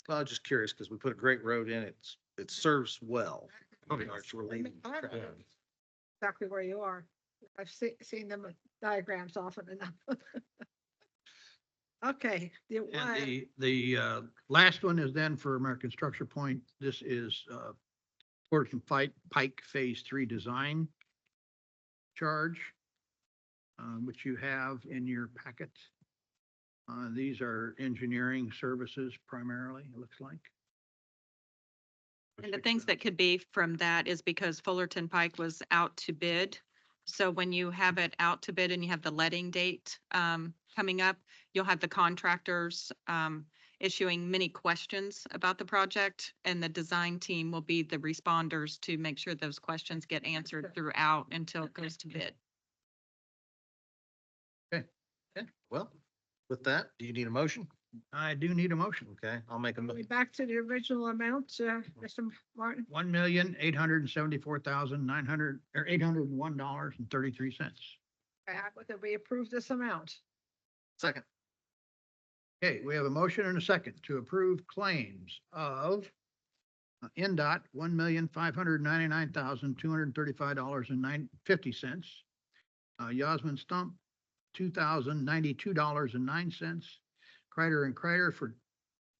Well, I was just curious because we put a great road in. It serves well.
Oh,
You know, it's relieving traffic.
Exactly where you are. I've seen them with diagrams often enough. Okay.
And the last one is then for American Structure Point. This is Fullerton Pike Phase 3 design charge, which you have in your packet. These are engineering services primarily, it looks like.
And the things that could be from that is because Fullerton Pike was out to bid. So when you have it out to bid and you have the letting date coming up, you'll have the contractors issuing many questions about the project, and the design team will be the responders to make sure those questions get answered throughout until it goes to bid.
Okay, well, with that, do you need a motion?
I do need a motion.
Okay, I'll make a
We
motion.
back to the original amount, Mr. Martin?
$1,874,900 or $801.33.
I would that we approve this amount.
Second.
Okay, we have a motion and a second to approve claims of NDOT $1,599,235.50. Yasmin Stump, $2,092.09. Kreider and Kreider for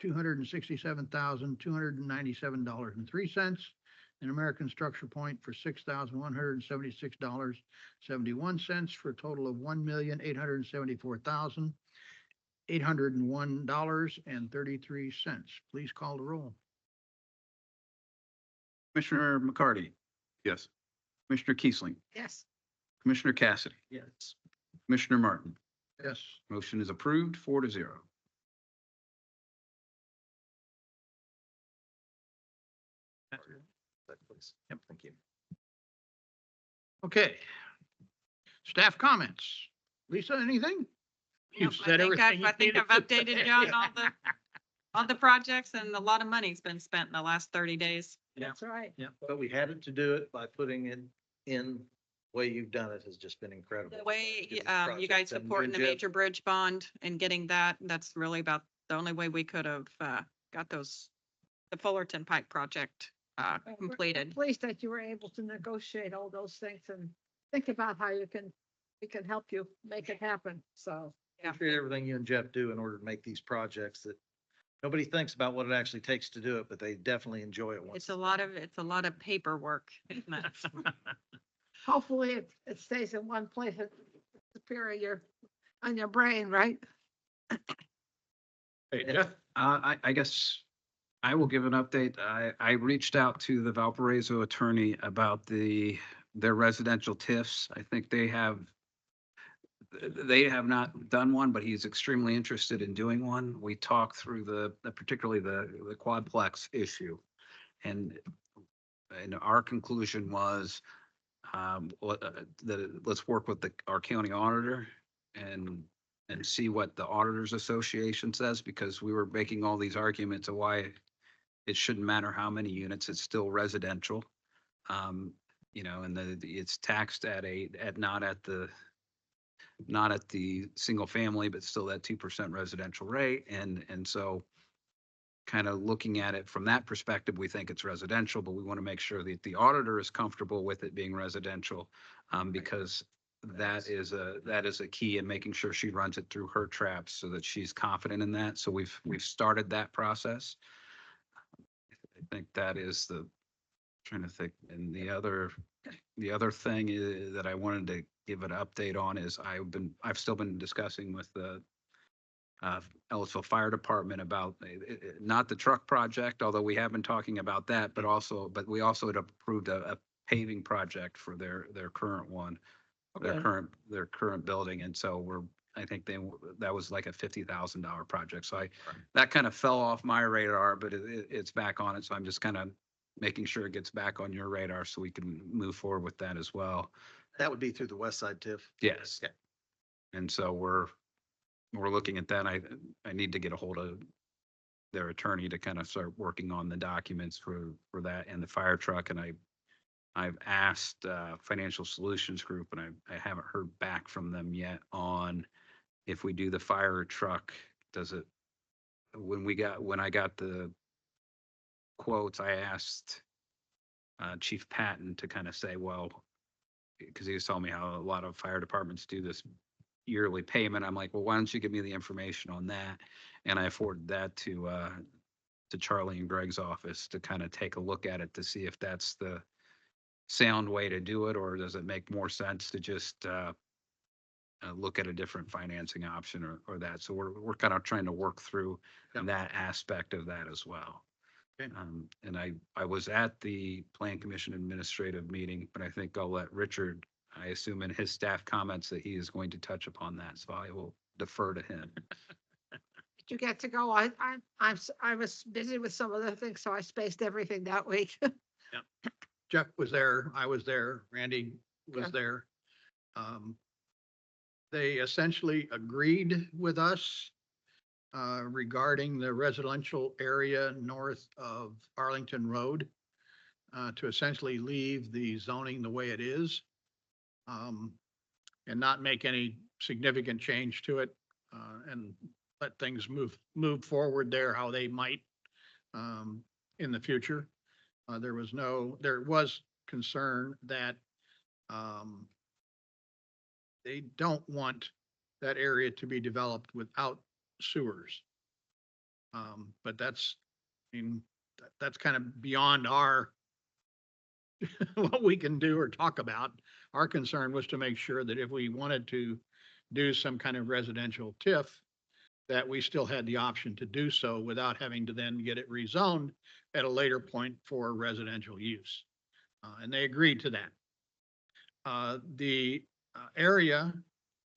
$267,297.03. And American Structure Point for $6,176.71 for a total of $1,874,801.33. Please call the roll.
Commissioner McCarty,
Yes.
Commissioner Kiesling,
Yes.
Commissioner Cassidy,
Yes.
Commissioner Martin.
Yes.
Motion is approved 4-0.
Please. Yep, thank you.
Okay. Staff comments. Lisa, anything? You've
Nope,
said everything. you
I think
needed
I've
to
updated
say.
you on all the projects, and a lot of money's been spent in the last 30 days.
That's right.
But we had it to do it by putting it in, the way you've done it has just been incredible.
The way,
Give us
you guys
projects, and you
supporting
and
the
Jeff-
major bridge bond and getting that, that's really about the only way we could have, got those, the Fullerton Pike project,
We're
completed.
pleased that you were able to negotiate all those things and think about how we can help you make it happen. So,
Yeah.
Appreciate everything you and Jeff do in order to make these projects that nobody thinks about what it actually takes to do it, but they definitely enjoy it. once
It's a lot of paperwork, isn't it?
hopefully it stays in one place at Superior on your brain, right?
Hey, Jeff?
I guess I will give an update. I reached out to the Valparaiso attorney about their residential TIFs. I think they have not done one, but he's extremely interested in doing one. We talked through particularly the quadplex issue. And our conclusion was, that let's work with our county auditor and see what the Auditors Association says, because we were making all these arguments of why it shouldn't matter how many units, it's still residential. And it's taxed not at the single family, but still that 2% residential rate. And so kind of looking at it from that perspective, we think it's residential, but we want to make sure that the auditor is comfortable with it being residential, because that is a key in making sure she runs it through her traps so that she's confident in that. So we've started that process. I think that is trying to think. And the other thing is that I wanted to give an update on is I've still been discussing with the Ellisville Fire Department about not the truck project, although we have been talking about that, but we also had approved a paving project for their current one, their current building. And so I think that was like a $50,000 project. So that kind of fell off my radar, but it's back on it. So I'm just kind of making sure it gets back on your radar so we can move forward with that as well.
That would be through the West Side TIF.
Yes.
Okay.
And so we're looking at that. I need to get a hold of their attorney to kind of start working on the documents for that and the fire truck. And I've asked Financial Solutions Group, and I haven't heard back from them yet on if we do the fire truck, when I got the quotes, I asked Chief Patton to kind of say, well, because he was telling me how a lot of fire departments do this yearly payment. I'm like, well, why don't you give me the information on that? And I forwarded that to Charlie and Greg's office to kind of take a look at it to see if that's the sound way to do it, or does it make more sense to just look at a different financing option or that. So we're kind of trying to work through that aspect of that as well.
Okay.
And I was at the Plan Commission administrative meeting, but I think I'll let Richard, I assume in his staff comments that he is going to touch upon that. So I will defer to him.
Did you get to go? I was busy with some other things, so I spaced everything that week.
Jeff was there, I was there, Randy was
Okay.
there. They essentially agreed with us regarding the residential area north of Arlington Road to essentially leave the zoning the way it is and not make any significant change to it and let things move forward there how they might in the future. There was concern that they don't want that area to be developed without sewers. But that's kind of beyond our what we can do or talk about. Our concern was to make sure that if we wanted to do some kind of residential TIF, that we still had the option to do so without having to then get it rezoned at a later point for residential use. And they agreed to that. The area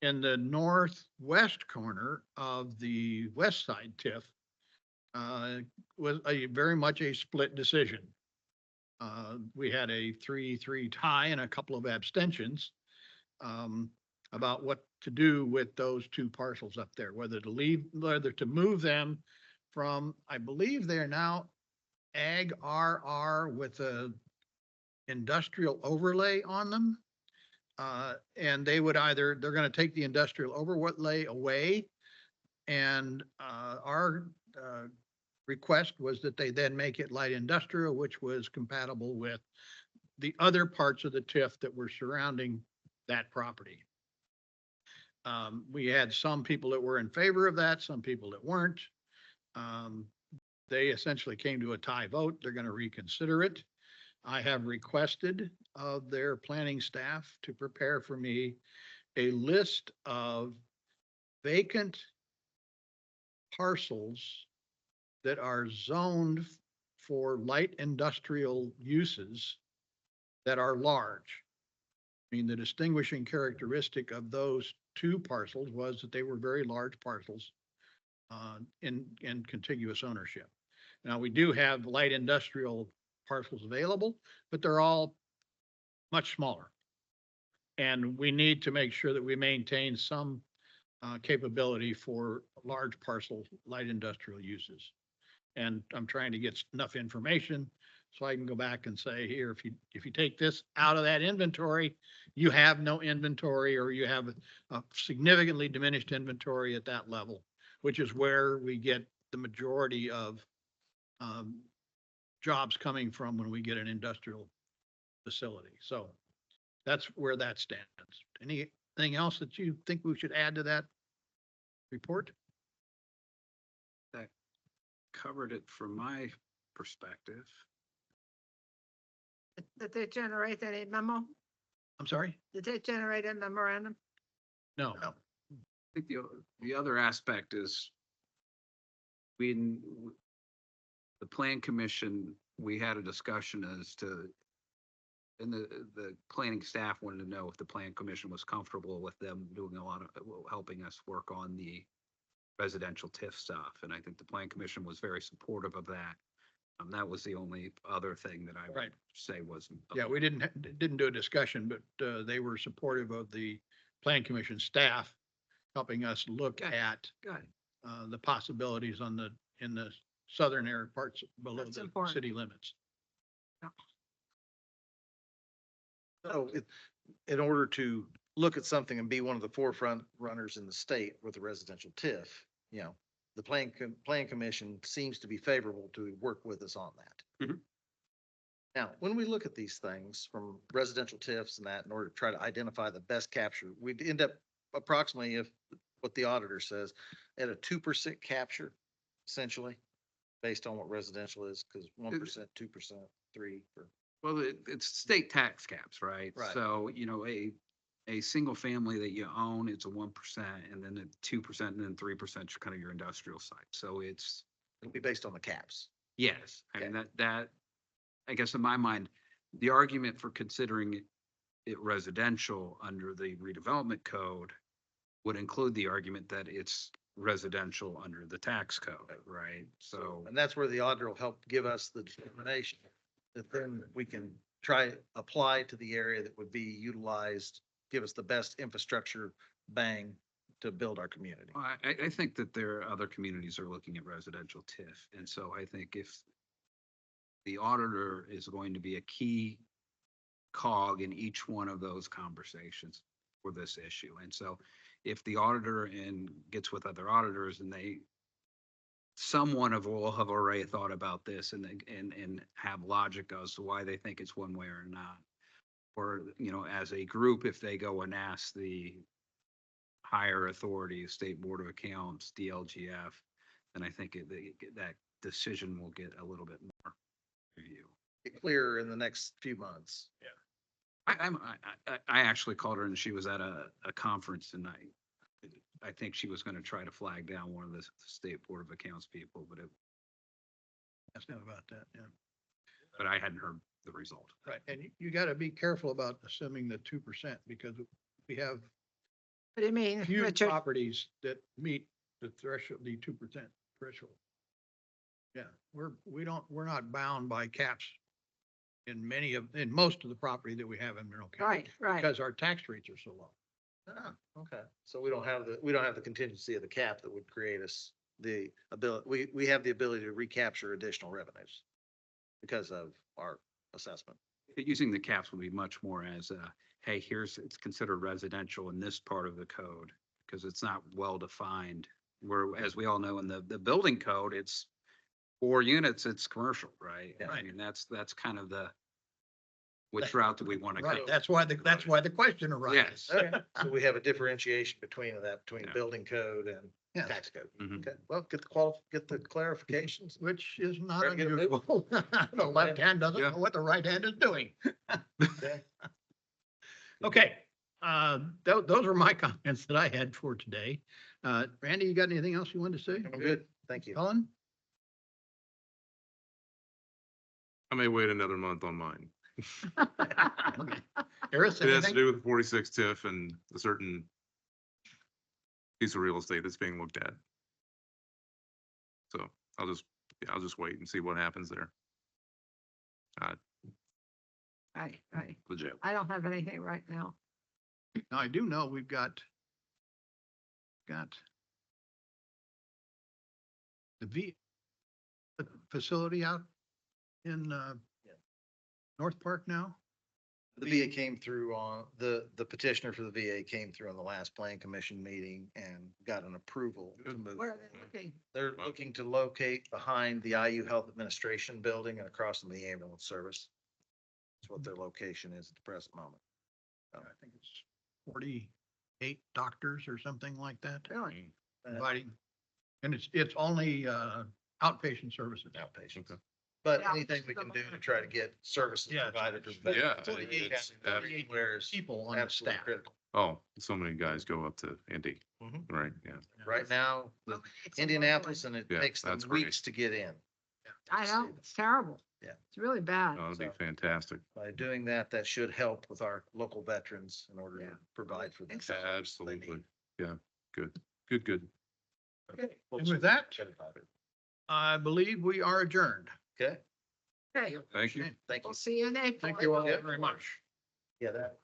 in the northwest corner of the west side TIF was very much a split decision. We had a 3-3 tie and a couple of abstentions about what to do with those two parcels up there, whether to move them from, I believe they're now ag RR with a industrial overlay on them. And they would either, they're gonna take the industrial overlay away. And, our, request was that they then make it light industrial, which was compatible with the other parts of the TIF that were surrounding that property. We had some people that were in favor of that, some people that weren't. They essentially came to a tie vote. They're gonna reconsider it. I have requested of their planning staff to prepare for me a list of vacant parcels that are zoned for light industrial uses that are large. I mean, the distinguishing characteristic of those two parcels was that they were very large parcels in contiguous ownership. Now, we do have light industrial parcels available, but they're all much smaller. And we need to make sure that we maintain some capability for large parcel light industrial uses. And I'm trying to get enough information so I can go back and say, here, if you take this out of that inventory, you have no inventory, or you have a significantly diminished inventory at that level, which is where we get the majority of jobs coming from when we get an industrial facility. So that's where that stands. Anything else that you think we should add to that report?
That covered it from my perspective.
Did they generate any memo?
I'm sorry?
Did they generate a memorandum?
No.
I think the other aspect is when the plan commission, we had a discussion as to, and the planning staff wanted to know if the plan commission was comfortable with them doing a lot of, helping us work on the residential TIF stuff. And I think the plan commission was very supportive of that. That was the only other thing that I would
Right.
say was.
Yeah, we didn't do a discussion, but they were supportive of the plan commission staff helping us look
Okay.
at
Good.
the possibilities in the southern area parts below
That's
the
important.
city limits.
So in order to look at something and be one of the forefront runners in the state with the residential TIF, you know, the plan commission seems to be favorable to work with us on that.
Mhm.
Now, when we look at these things from residential TIFs and that, in order to try to identify the best capture, we'd end up approximately, if what the auditor says, at a 2% capture, essentially, based on what residential is, because 1%, 2%, 3%.
Well, it's state tax caps, right?
Right.
So, a single family that you own, it's a 1%, and then a 2%, and then 3% is kind of your industrial side. So it's,
It'll be based on the caps.
yes, I mean, that, I guess in my mind, the argument for considering it residential under the redevelopment code would include the argument that it's residential under the tax code, right? So,
And that's where the auditor will help give us the determination that then we can try apply to the area that would be utilized, give us the best infrastructure bang to build our community.
I think that there are other communities are looking at residential TIF. And so I think if the auditor is going to be a key cog in each one of those conversations for this issue. And so if the auditor and gets with other auditors and someone will have already thought about this and have logic as to why they think it's one way or not. Or, as a group, if they go and ask the higher authorities, State Board of Accounts, DLGF, then I think that decision will get a little bit more review.
Get clearer in the next few months.
I actually called her and she was at a conference and I think she was gonna try to flag down one of the State Board of Accounts people, but
Ask them about that, yeah.
I hadn't heard the result.
Right, and you gotta be careful about assuming the 2% because we have
What do you mean,
few
Richard?
properties that meet the threshold, the 2% threshold. Yeah, we're not bound by caps in most of the property that we have in Mineral County.
Right.
Because our tax rates are so low.
Ah, okay. So we don't have the contingency of the cap that would create us the ability, we have the ability to recapture additional revenues. because of our assessment.
Using the caps would be much more as a, hey, it's considered residential in this part of the code, because it's not well defined. Where, as we all know, in the building code, it's 4 units, it's commercial, right?
Yeah.
I mean, that's kind of the, which route do we want to
Right,
go?
that's why the question arises.
Yes.
Okay, so we have a differentiation between
Yeah.
building code and
Yes.
tax code.
Mhm.
Okay, well, get the clarifications.
Which is not
Try to get a move.
unusual. The left hand doesn't
Yeah.
know what the right hand is doing.
Okay.
Okay, those are my comments that I had for today. Randy, you got anything else you wanted to say?
I'm good, thank you.
Helen?
I may wait another month on mine.
Okay. Harris,
It has to
anything?
do with the 46 TIF and a certain piece of real estate that's being looked at. So I'll just wait and see what happens there.
Right.
Legit.
I don't have anything right now.
Now, I do know we've got the facility out in North Park now.
The VA came through on, the petitioner for the VA came through on the last plan commission meeting and got an approval to move.
Where are they looking?
They're looking to locate behind the IU Health Administration Building and across from the ambulance service. That's what their location is at the present moment.
I think it's 48 doctors or something like that.
Really?
Providing, and it's only outpatient services.
Outpatients. But
Yeah.
anything we can do to try to get services
Yeah.
provided.
Yeah,
It's
Where is people on the
absolutely
staff?
critical.
Oh, so many guys go up to Indy,
Mhm.
right? Yeah.
Right now,
Well,
with
it's a
Indianapolis, and it
Yeah,
takes them
that's great.
weeks to get in.
I know, it's terrible.
Yeah.
It's really bad.
Oh, that'd be
So-
fantastic.
By doing that, that should help with our local veterans in order
Yeah.
to provide for them.
Absolutely. Yeah, good.
Okay.
And with that, I believe we are adjourned.
Okay,
Okay,
Thank you.
Okay.
thank you.
we'll see you in April.
Thank you all
Yeah.
very much.
Yeah, that.